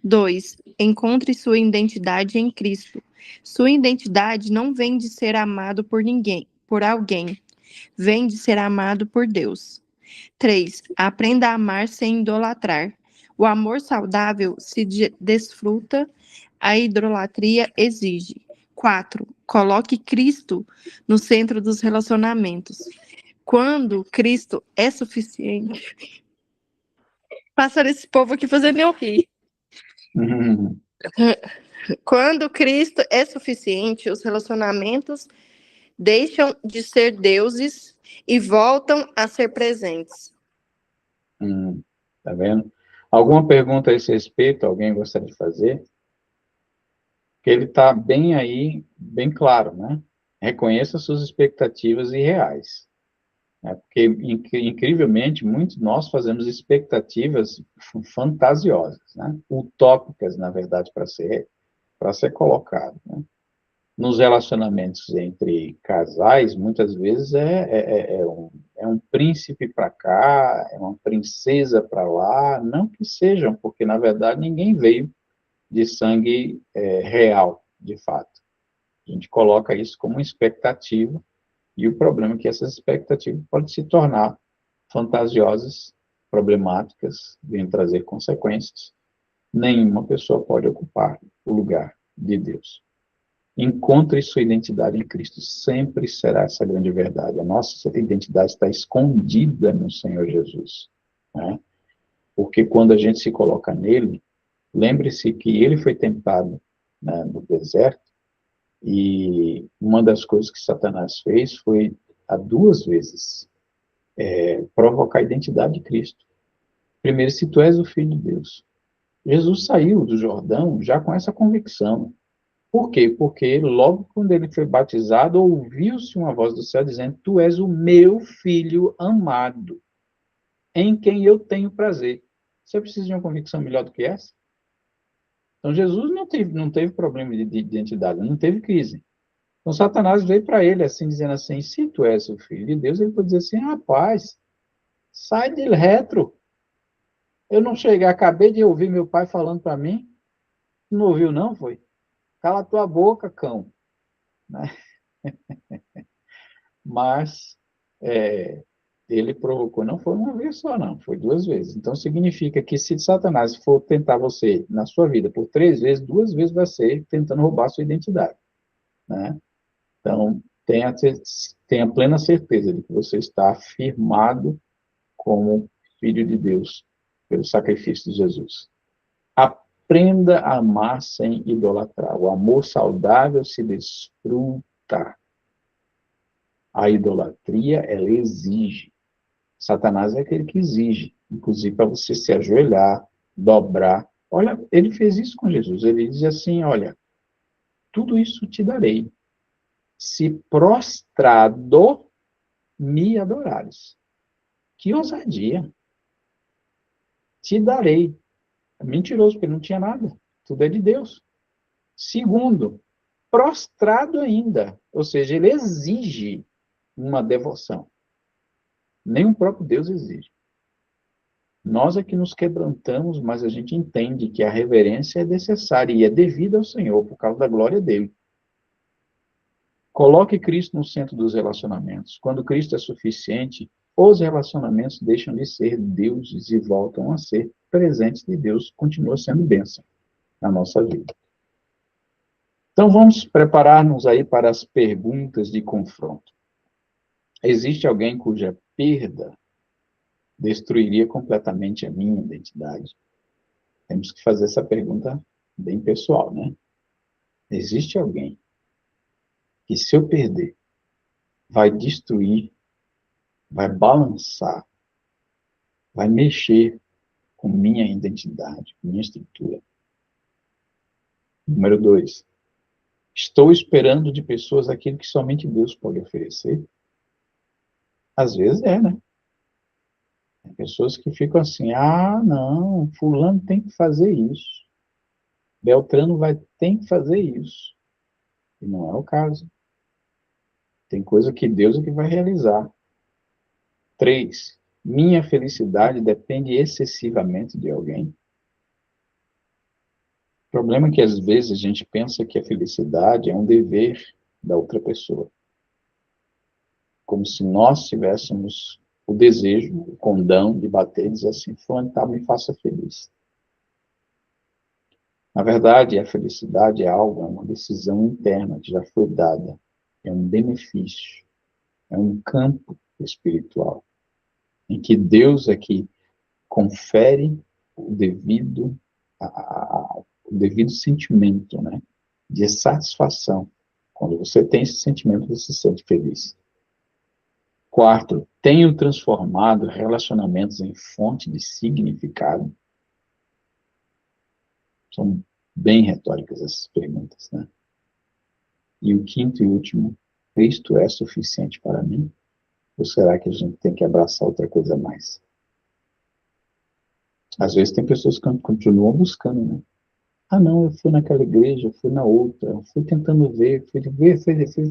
2. Encontre sua identidade em Cristo. Sua identidade não vem de ser amado por ninguém, por alguém. Vem de ser amado por Deus. 3. Aprenda a amar sem idolatrar. O amor saudável se desfruta, a idolatria exige. 4. Coloque Cristo no centro dos relacionamentos. Quando Cristo é suficiente. Passando esse povo aqui fazendo eu rir. Quando Cristo é suficiente, os relacionamentos deixam de ser deuses e voltam a ser presentes. Tá vendo? Alguma pergunta a esse respeito? Alguém gostaria de fazer? Que ele está bem aí, bem claro, né? Reconheça suas expectativas irreais. Né? Porque, incrivelmente, muitos de nós fazemos expectativas fantasiosas, né? Utópicas, na verdade, para ser colocado. Né? Nos relacionamentos entre casais, muitas vezes é um príncipe para cá, é uma princesa para lá, não que sejam, porque, na verdade, ninguém veio de sangue real, de fato. A gente coloca isso como uma expectativa, e o problema é que essas expectativas podem se tornar fantasiosas, problemáticas, vêm trazer consequências. Nenhuma pessoa pode ocupar o lugar de Deus. Encontre sua identidade em Cristo. Sempre será essa grande verdade. A nossa identidade está escondida no Senhor Jesus, né? Porque quando a gente se coloca nele, lembre-se que ele foi tentado, né, no deserto, e uma das coisas que Satanás fez foi, a 2 vezes, provocar a identidade de Cristo. Primeiro, se tu és o Filho de Deus. Jesus saiu do Jordão já com essa convicção. Por quê? Porque logo quando ele foi batizado, ouviu-se uma voz do céu dizendo: tu és o meu Filho amado, em quem eu tenho prazer. Você precisa de uma convicção melhor do que essa? Então, Jesus não teve problema de identidade, não teve crise. Então, Satanás veio para ele, assim, dizendo assim: se tu és o Filho de Deus, ele pode dizer assim: rapaz, sai de retro. Eu não cheguei, acabei de ouvir meu pai falando para mim. Não ouviu, não, foi? Cala tua boca, cão. Né? Mas ele provocou, não foi uma vez só, não, foi 2 vezes. Então, significa que se Satanás for tentar você na sua vida por 3 vezes, 2 vezes vai ser tentando roubar a sua identidade. Né? Então, tenha plena certeza de que você está afirmado como filho de Deus pelo sacrifício de Jesus. Aprenda a amar sem idolatrar. O amor saudável se desfruta. A idolatria, ela exige. Satanás é aquele que exige, inclusive para você se ajoelhar, dobrar. Olha, ele fez isso com Jesus. Ele diz assim: olha, tudo isso te darei, se prostrado me adorares. Que ousadia! Te darei. É mentiroso, porque não tinha nada. Tudo é de Deus. Segundo, prostrado ainda. Ou seja, ele exige uma devoção. Nem o próprio Deus exige. Nós é que nos quebrantamos, mas a gente entende que a reverência é necessária e é devida ao Senhor, por causa da glória dele. Coloque Cristo no centro dos relacionamentos. Quando Cristo é suficiente, os relacionamentos deixam de ser deuses e voltam a ser presentes de Deus, continua sendo bênção na nossa vida. Então vamos preparar-nos aí para as perguntas de confronto. Existe alguém cuja perda destruiria completamente a minha identidade? Temos que fazer essa pergunta bem pessoal, né? Existe alguém que, se eu perder, vai destruir, vai balançar, vai mexer com minha identidade, minha estrutura? Número 2. Estou esperando de pessoas aquilo que somente Deus pode oferecer? Às vezes né? Tem pessoas que ficam assim: ah, não, fulano tem que fazer isso. Beltrano tem que fazer isso. E não é o caso. Tem coisa que Deus é que vai realizar. 3. Minha felicidade depende excessivamente de alguém. O problema é que, às vezes, a gente pensa que a felicidade é um dever da outra pessoa. Como se nós tivéssemos o desejo, o condão de bater e dizer assim: fulano, tá, me faça feliz. Na verdade, a felicidade é algo, é uma decisão interna que já foi dada. É um benefício. É um campo espiritual, em que Deus é que confere o devido sentimento, né, de satisfação. Quando você tem esse sentimento, você se sente feliz. 4, tenho transformado relacionamentos em fonte de significado? São bem retóricas essas perguntas, né? E o 5º e último: Cristo é suficiente para mim? Ou será que a gente tem que abraçar outra coisa a mais? Às vezes tem pessoas que continuam buscando, né? Ah, não, eu fui naquela igreja, eu fui na outra, eu fui tentando ver,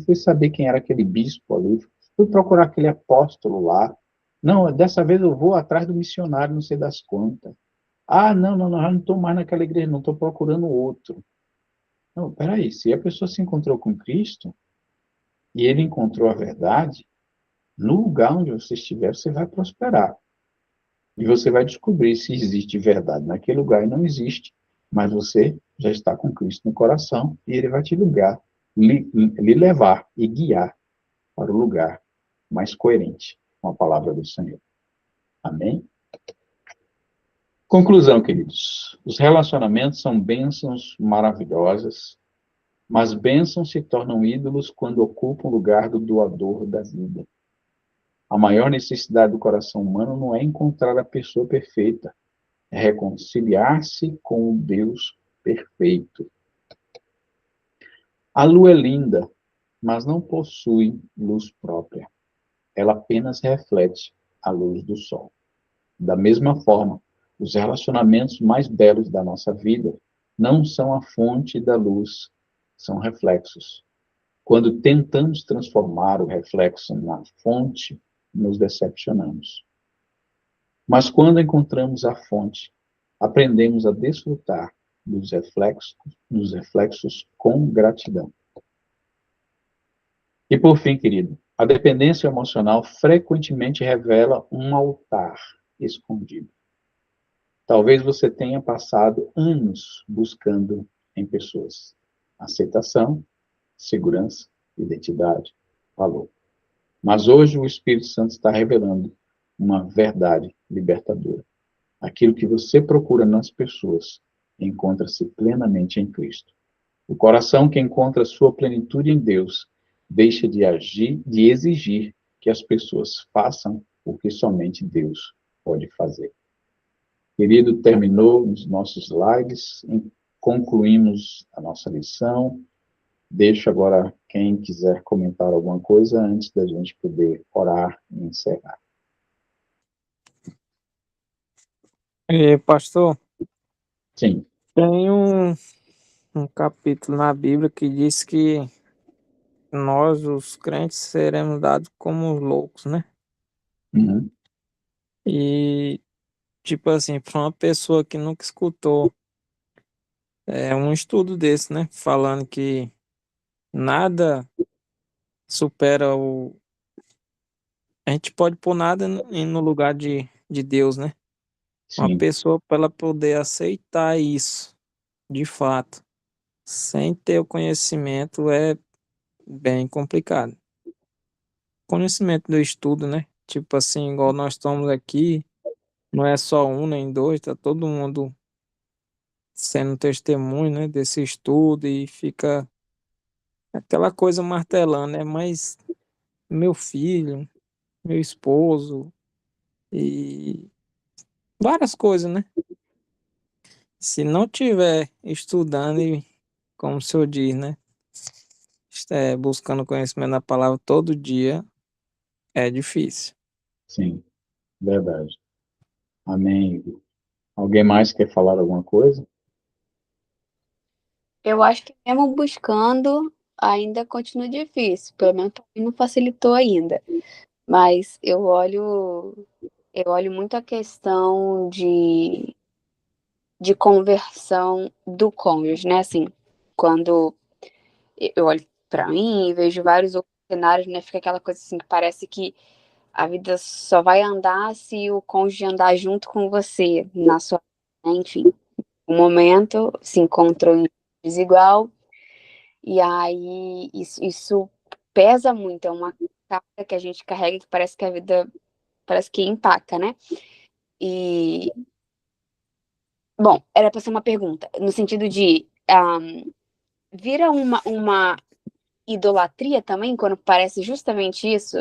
fui saber quem era aquele bispo ali, fui procurar aquele apóstolo lá. Não, dessa vez eu vou atrás do missionário, não sei das quantas. Ah, não, já não estou mais naquela igreja, não, estou procurando outro. Não, peraí, se a pessoa se encontrou com Cristo, e ele encontrou a verdade, no lugar onde você estiver, você vai prosperar. E você vai descobrir se existe verdade naquele lugar e não existe. Mas você já está com Cristo no coração e ele vai te ligar lhe levar e guiar para o lugar mais coerente com a palavra do Senhor. Amém? Conclusão, queridos. Os relacionamentos são bênçãos maravilhosas, mas bênçãos se tornam ídolos quando ocupam o lugar do doador da vida. A maior necessidade do coração humano não é encontrar a pessoa perfeita, é reconciliar-se com o Deus perfeito. A lua é linda, mas não possui luz própria. Ela apenas reflete a luz do sol. Da mesma forma, os relacionamentos mais belos da nossa vida não são a fonte da luz, são reflexos. Quando tentamos transformar o reflexo na fonte, nos decepcionamos. Mas quando encontramos a fonte, aprendemos a desfrutar dos reflexos com gratidão. E por fim, querido, a dependência emocional frequentemente revela um altar escondido. Talvez você tenha passado anos buscando em pessoas aceitação, segurança, identidade, valor. Mas hoje o Espírito Santo está revelando uma verdade libertadora. Aquilo que você procura nas pessoas encontra-se plenamente em Cristo. O coração que encontra sua plenitude em Deus deixa de exigir que as pessoas façam o que somente Deus pode fazer. Querido, terminou os nossos slides, concluímos a nossa lição. Deixo agora quem quiser comentar alguma coisa antes da gente poder orar e encerrar. E, pastor, Sim. tem um capítulo na Bíblia que diz que nós, os crentes, seremos dados como os loucos, né? Uhum. E, tipo assim, para uma pessoa que nunca escutou um estudo desse, né? Falando que nada supera o. A gente pode pôr nada no lugar de Deus, né? Uma Sim, pessoa, para ela poder aceitar isso, de fato, sem ter o conhecimento, é bem complicado. Conhecimento do estudo, né? Tipo assim, igual nós estamos aqui, não é só um nem dois, tá todo mundo sendo testemunho, né, desse estudo e fica aquela coisa martelando, né? Mas meu filho, meu esposo e várias coisas, né? Se não tiver estudando e, como o senhor diz, né? Buscando conhecimento da palavra todo dia, é difícil. sim, verdade. Amém. Alguém mais quer falar alguma coisa? Eu acho que mesmo buscando, ainda continua difícil. Pelo menos para mim não facilitou ainda. Mas eu olho muito a questão de conversão do cônjuge, né? Assim, quando eu olho para mim e vejo vários outros cenários, né? Fica aquela coisa assim que parece que a vida só vai andar se o cônjuge andar junto com você na sua, né? Enfim, um momento se encontrou em desigual. E aí isso pesa muito, é uma carga que a gente carrega que parece que a vida parece que empaca, né? E, bom, era para ser uma pergunta, no sentido de vira uma idolatria também, quando parece justamente isso.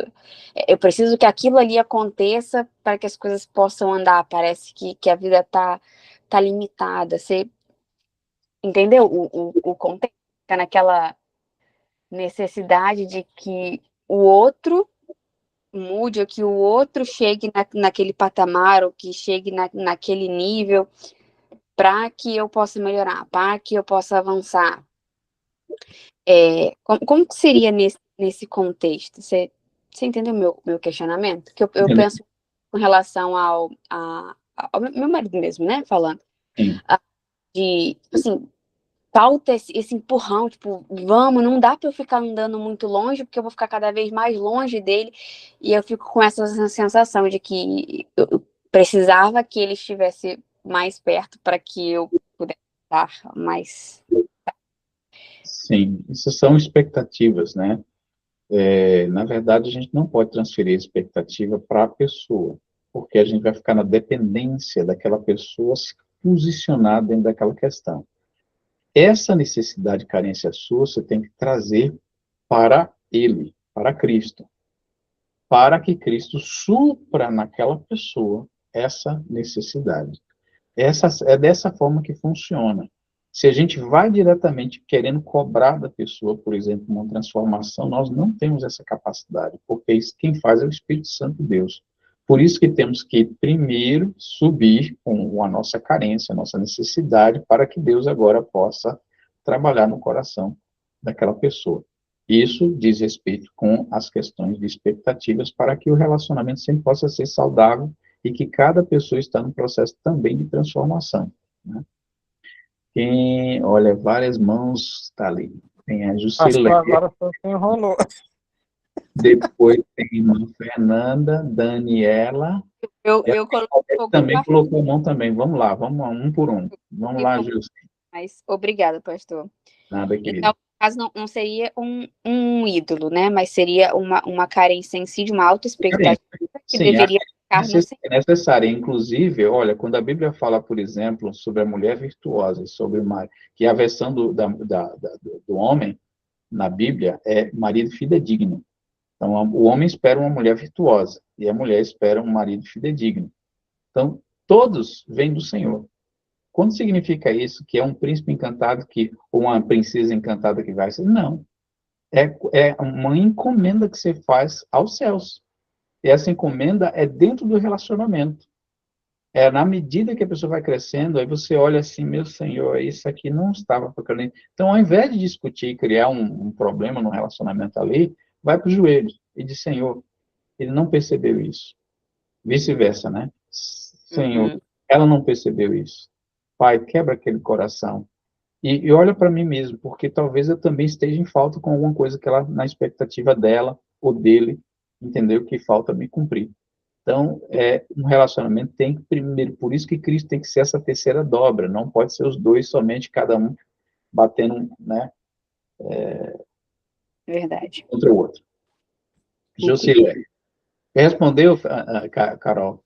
Eu preciso que aquilo ali aconteça para que as coisas possam andar. Parece que a vida tá limitada. Você entendeu o contexto? Fica naquela necessidade de que o outro mude, ou que o outro chegue naquele patamar, ou que chegue naquele nível, para que eu possa melhorar, para que eu possa avançar. Como que seria nesse contexto? Você entendeu o meu questionamento? Que eu penso com relação ao meu marido mesmo, né? Falando. Sim, De, assim, falta esse empurrão, tipo, vamos, não dá para eu ficar andando muito longe, porque eu vou ficar cada vez mais longe dele, e eu fico com essa sensação de que eu precisava que ele estivesse mais perto para que eu pudesse estar mais. Sim, isso são expectativas, né? Na verdade, a gente não pode transferir a expectativa para a pessoa, porque a gente vai ficar na dependência daquela pessoa se posicionar dentro daquela questão. Essa necessidade, carência sua, você tem que trazer para ele, para Cristo, para que Cristo supra naquela pessoa essa necessidade. É dessa forma que funciona. Se a gente vai diretamente querendo cobrar da pessoa, por exemplo, uma transformação, nós não temos essa capacidade, porque isso quem faz é o Espírito Santo de Deus. Por isso que temos que primeiro subir com a nossa carência, a nossa necessidade, para que Deus agora possa trabalhar no coração daquela pessoa. Isso diz respeito com as questões de expectativas para que o relacionamento sempre possa ser saudável e que cada pessoa está no processo também de transformação. Né? Olha, várias mãos, está ali. Tem a Pastor, Jusileia, agora foi que enrolou. depois tem a irmã Fernanda, Daniela, Eu coloquei fogo também no colocou mão também. Vamos lá, vamos um por um. Vamos lá, Júlio. mas obrigada, pastor. Nada, querido. Então, no caso, não seria um ídolo, né? Mas seria uma carência em si de uma autoexpectativa que Sim, deveria ficar no Senhor. é necessária. Inclusive, olha, quando a Bíblia fala, por exemplo, sobre a mulher virtuosa, sobre que é a versão do homem na Bíblia é marido fidedigno. Então, o homem espera uma mulher virtuosa e a mulher espera um marido fidedigno. Então, todos vêm do Senhor. Quando significa isso? Que é um príncipe encantado ou uma princesa encantada que vai ser? Não. É uma encomenda que você faz aos céus. E essa encomenda é dentro do relacionamento. É na medida que a pessoa vai crescendo, aí você olha assim, meu Senhor, isso aqui não estava procurando. Então, ao invés de discutir e criar um problema no relacionamento ali, vai para o joelho e diz, Senhor, ele não percebeu isso. Vice-versa, né? Senhor, ela não percebeu isso. Pai, quebra aquele coração. E olha para mim mesmo, porque talvez eu também esteja em falta com alguma coisa que ela, na expectativa dela ou dele, entendeu? Que falta me cumprir. Então, um relacionamento tem que, primeiro, por isso que Cristo tem que ser essa terceira dobra, não pode ser os dois somente, cada um batendo, né, Verdade. contra o outro. Jocilé, respondeu, Carol?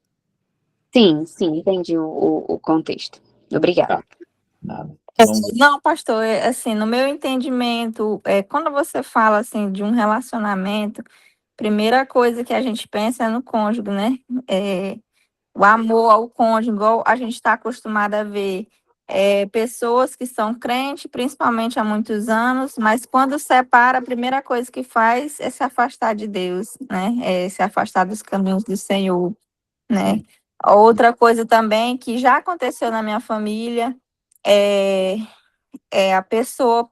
Sim, entendi o contexto. Obrigada. Tá, nada. Não, pastor, assim, no meu entendimento, quando você fala assim de um relacionamento, primeira coisa que a gente pensa é no cônjuge, né? O amor ao cônjuge, igual a gente está acostumado a ver pessoas que são crentes, principalmente há muitos anos, mas quando separa, a primeira coisa que faz é se afastar de Deus, né? É se afastar dos caminhos do Senhor, né? Outra coisa também que já aconteceu na minha família a pessoa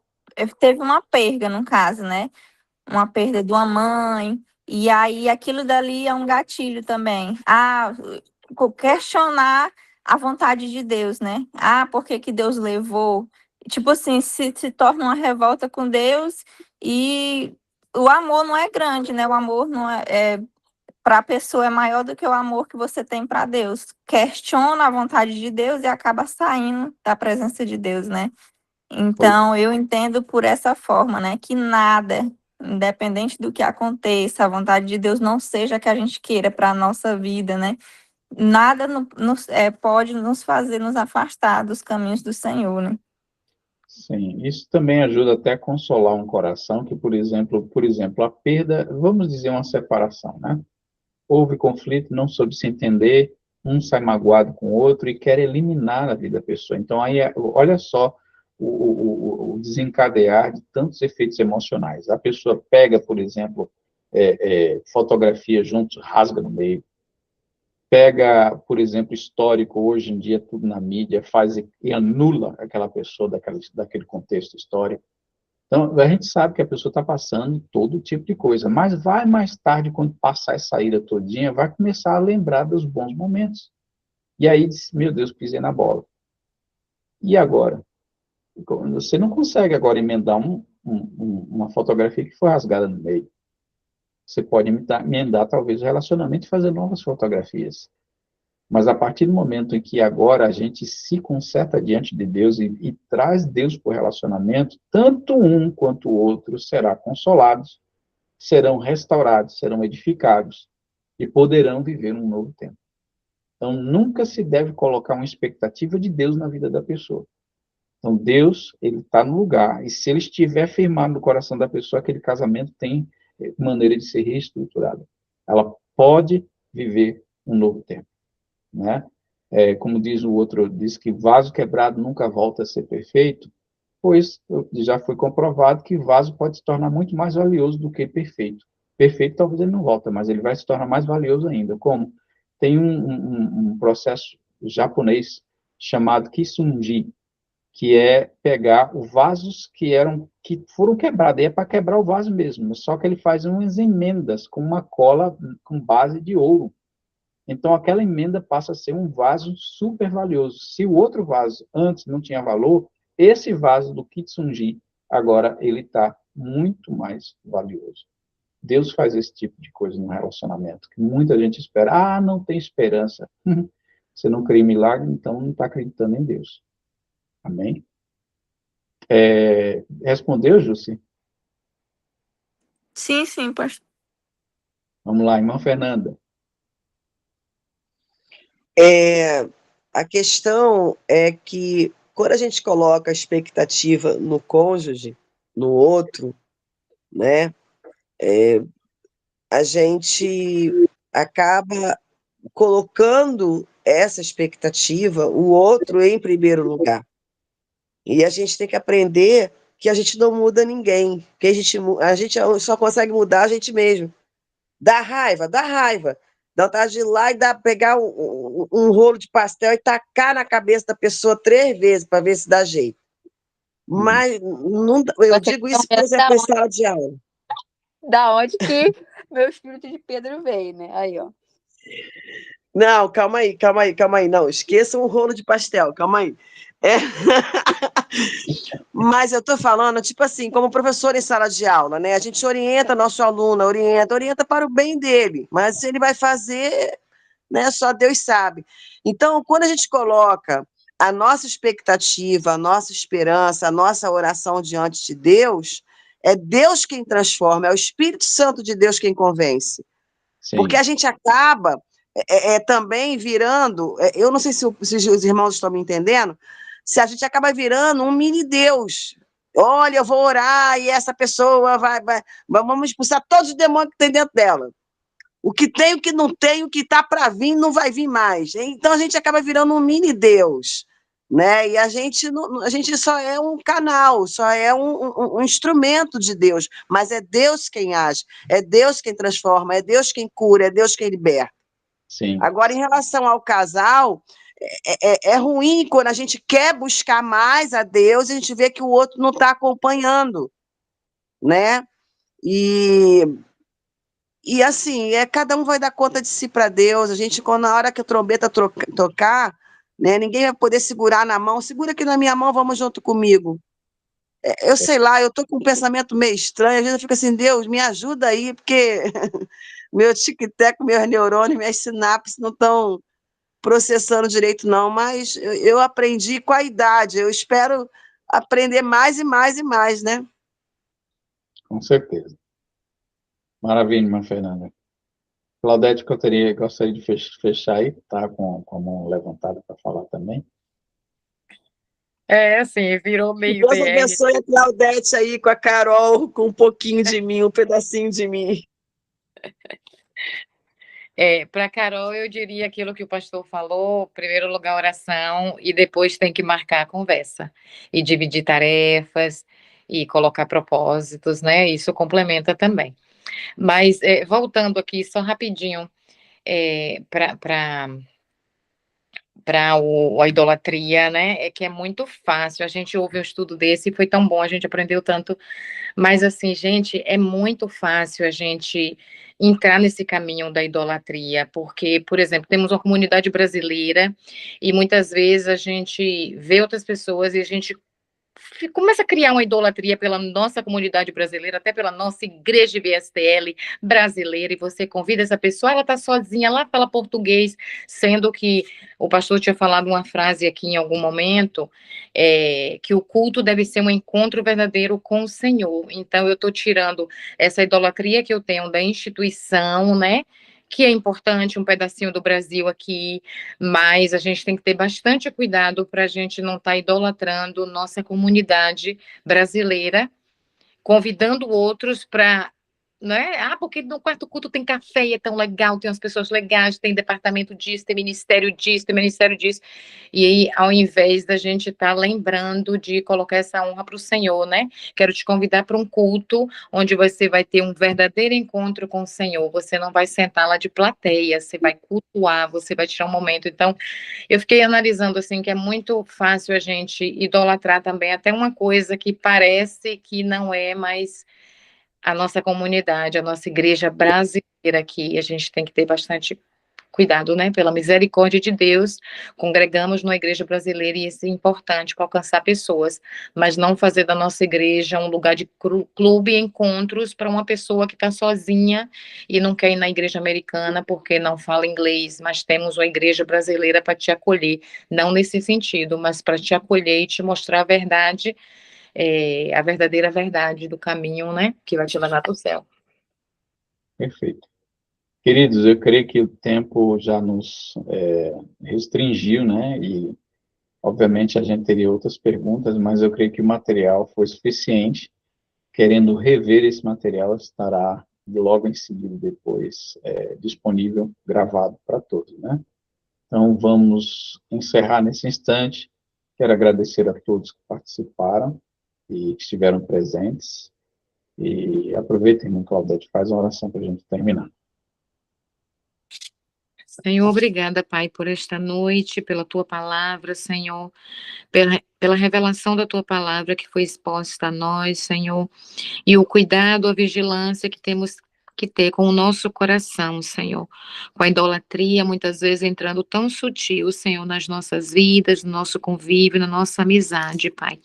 teve uma perda, no caso, né? Uma perda de uma mãe, e aí aquilo dali é um gatilho também. Questionar a vontade de Deus, né? Por que que Deus levou? Tipo assim, se torna uma revolta com Deus e o amor não é grande, né? O amor não para a pessoa é maior do que o amor que você tem para Deus. Questiona a vontade de Deus e acaba saindo da presença de Deus, né? Então, eu entendo por essa forma, né? Que nada, independente do que aconteça, a vontade de Deus não seja que a gente queira para a nossa vida, né? Nada pode nos fazer nos afastar dos caminhos do Senhor, né? Sim, isso também ajuda até a consolar um coração que, por exemplo, a perda, vamos dizer uma separação, né? Houve conflito, não soube se entender, um sai magoado com o outro e quer eliminar a vida da pessoa. Então, aí, olha só o desencadear de tantos efeitos emocionais. A pessoa pega, por exemplo, fotografia juntos, rasga no meio. Pega, por exemplo, histórico, hoje em dia, tudo na mídia, faz e anula aquela pessoa daquele contexto histórico. Então, a gente sabe que a pessoa está passando todo tipo de coisa, mas vai mais tarde, quando passar essa ira todinha, vai começar a lembrar dos bons momentos. E aí diz, meu Deus, pisei na bola. E agora? Você não consegue agora emendar uma fotografia que foi rasgada no meio. Você pode emendar talvez o relacionamento e fazer novas fotografias. Mas a partir do momento em que agora a gente se conserta diante de Deus e traz Deus para o relacionamento, tanto um quanto o outro serão consolados, serão restaurados, serão edificados e poderão viver um novo tempo. Então, nunca se deve colocar uma expectativa de Deus na vida da pessoa. Então, Deus, ele está no lugar, e se ele estiver firmado no coração da pessoa, aquele casamento tem maneira de ser reestruturado. Ela pode viver um novo tempo, né? Como diz o outro, diz que vaso quebrado nunca volta a ser perfeito, pois já foi comprovado que vaso pode se tornar muito mais valioso do que perfeito. Perfeito talvez ele não volta, mas ele vai se tornar mais valioso ainda. Como? Tem um processo japonês chamado Kisunji, que é pegar os vasos que foram quebrados, e é para quebrar o vaso mesmo, só que ele faz umas emendas com uma cola com base de ouro. Então, aquela emenda passa a ser um vaso super valioso. Se o outro vaso antes não tinha valor, esse vaso do Kitsunji, agora ele está muito mais valioso. Deus faz esse tipo de coisa no relacionamento, que muita gente espera, não tem esperança. Você não crê em milagre, então não está acreditando em Deus. Amém? Respondeu, Jussi? Sim, pastor. Vamos lá, irmã Fernanda. A questão é que, quando a gente coloca a expectativa no cônjuge, no outro, né, a gente acaba colocando essa expectativa, o outro, em primeiro lugar. E a gente tem que aprender que a gente não muda ninguém, que a gente só consegue mudar a gente mesmo. Dá raiva. Dá vontade de ir lá e pegar um rolo de pastel e tacar na cabeça da pessoa 3 vezes para ver se dá jeito. Mas não, eu digo isso, por exemplo, em sala de aula. Da onde que meu espírito de Pedro veio, né? Aí, ó. Não, calma aí. Não, esqueça um rolo de pastel, calma aí. Mas eu estou falando, tipo assim, como professor em sala de aula, né? A gente orienta nosso aluno, orienta para o bem dele, mas se ele vai fazer, né? Só Deus sabe. Então, quando a gente coloca a nossa expectativa, a nossa esperança, a nossa oração diante de Deus, é Deus quem transforma, é o Espírito Santo de Deus quem convence. Sim. Porque a gente acaba também virando, eu não sei se os irmãos estão me entendendo, se a gente acaba virando um mini Deus. Olha, eu vou orar e essa pessoa vamos expulsar todos os demônios que tem dentro dela. O que tem, o que não tem, o que está para vir, não vai vir mais. Então a gente acaba virando um mini Deus, né? E a gente só é um canal, só é um instrumento de Deus, mas é Deus quem age, é Deus quem transforma, é Deus quem cura, é Deus quem liberta. Sim. Agora, em relação ao casal, é ruim quando a gente quer buscar mais a Deus e a gente vê que o outro não está acompanhando, né? E assim, cada um vai dar conta de si para Deus. A gente, quando na hora que a trombeta tocar, né, ninguém vai poder segurar na mão. Segura aqui na minha mão, vamos junto comigo. Eu sei lá, eu estou com um pensamento meio estranho. Às vezes eu fico assim, Deus, me ajuda aí, porque meu tic-tac, meus neurônios, minhas sinapses não estão processando direito, não. Mas eu aprendi com a idade. Eu espero aprender mais e mais e mais, né? Com certeza. Maravilha, irmã Fernanda. Claudete, que eu gostaria de fechar aí, tá com a mão levantada para falar também. Assim, virou meio Deus BR. abençoe a Claudete aí com a Carol, com um pouquinho de mim, um pedacinho de mim. Para Carol, eu diria aquilo que o pastor falou: primeiro lugar, oração, e depois tem que marcar a conversa, e dividir tarefas, e colocar propósitos, né? Isso complementa também. Mas, voltando aqui, só rapidinho, para a idolatria, né? É que é muito fácil. A gente ouve um estudo desse e foi tão bom, a gente aprendeu tanto. Mas, assim, gente, é muito fácil a gente entrar nesse caminho da idolatria, porque, por exemplo, temos uma comunidade brasileira e muitas vezes a gente vê outras pessoas e a gente começa a criar uma idolatria pela nossa comunidade brasileira, até pela nossa igreja VSTL brasileira, e você convida essa pessoa, ela está sozinha lá, fala português, sendo que o pastor tinha falado uma frase aqui em algum momento, que o culto deve ser um encontro verdadeiro com o Senhor. Então, eu estou tirando essa idolatria que eu tenho da instituição, né? Que é importante, um pedacinho do Brasil aqui, mas a gente tem que ter bastante cuidado para a gente não estar idolatrando nossa comunidade brasileira, convidando outros para, né? Ah, porque no quarto culto tem café e é tão legal, tem umas pessoas legais, tem departamento disso, tem ministério disso, tem ministério disso. E aí, ao invés da gente estar lembrando de colocar essa honra para o Senhor, né? Quero te convidar para um culto onde você vai ter um verdadeiro encontro com o Senhor. Você não vai sentar lá de plateia, você vai cultuar, você vai tirar um momento. Então, eu fiquei analisando assim que é muito fácil a gente idolatrar também até uma coisa que parece que não é, mas a nossa comunidade, a nossa igreja brasileira aqui, a gente tem que ter bastante cuidado, né? Pela misericórdia de Deus, congregamos numa igreja brasileira e isso é importante para alcançar pessoas, mas não fazer da nossa igreja um lugar de clube e encontros para uma pessoa que está sozinha e não quer ir na igreja americana porque não fala inglês, mas temos uma igreja brasileira para te acolher, não nesse sentido, mas para te acolher e te mostrar a verdade, a verdadeira verdade do caminho, né? Que vai te levar para o céu. Perfeito. Queridos, eu creio que o tempo já nos restringiu, né? E, obviamente, a gente teria outras perguntas, mas eu creio que o material foi suficiente. Querendo rever esse material, estará logo em seguida depois disponível, gravado para todos, né? Então, vamos encerrar nesse instante. Quero agradecer a todos que participaram e que estiveram presentes. E aproveitem, irmão Claudete, faz uma oração para a gente terminar. Senhor, obrigada, Pai, por esta noite, pela tua palavra, Senhor, pela revelação da tua palavra que foi exposta a nós, Senhor, e o cuidado, a vigilância que temos que ter com o nosso coração, Senhor, com a idolatria muitas vezes entrando tão sutil, Senhor, nas nossas vidas, no nosso convívio, na nossa amizade, Pai.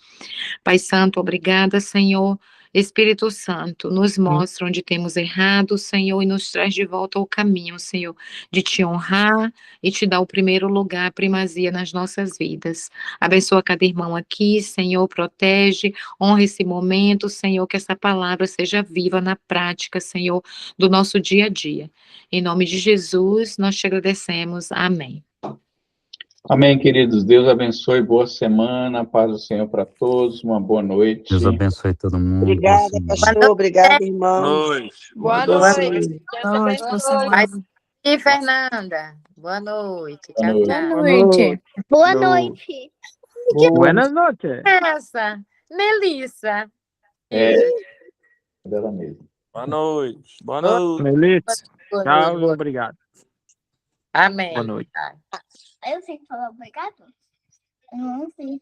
Pai Santo, obrigada, Senhor. Espírito Santo, nos mostra onde temos errado, Senhor, e nos traz de volta ao caminho, Senhor, de te honrar e te dar o primeiro lugar, a primazia nas nossas vidas. Abençoa cada irmão aqui, Senhor, protege, honra esse momento, Senhor, que essa palavra seja viva na prática, Senhor, do nosso dia a dia. Em nome de Jesus, nós te agradecemos. Amém. Amém, queridos. Deus abençoe, boa semana, paz do Senhor para todos, uma boa noite. Deus abençoe todo mundo. Obrigada, pastor. Obrigada, irmão. Boa Boa noite. noite. Deus abençoe. Vai e Fernanda, boa noite. Tchau, Boa tchau. noite. Boa noite. Buenas noches. Essa, Melissa. Dela mesmo. Boa noite. Boa noite. Melissa. Boa Tchau, noite. obrigado. Amém. Boa noite. Eu sei falar obrigado? Eu não sei.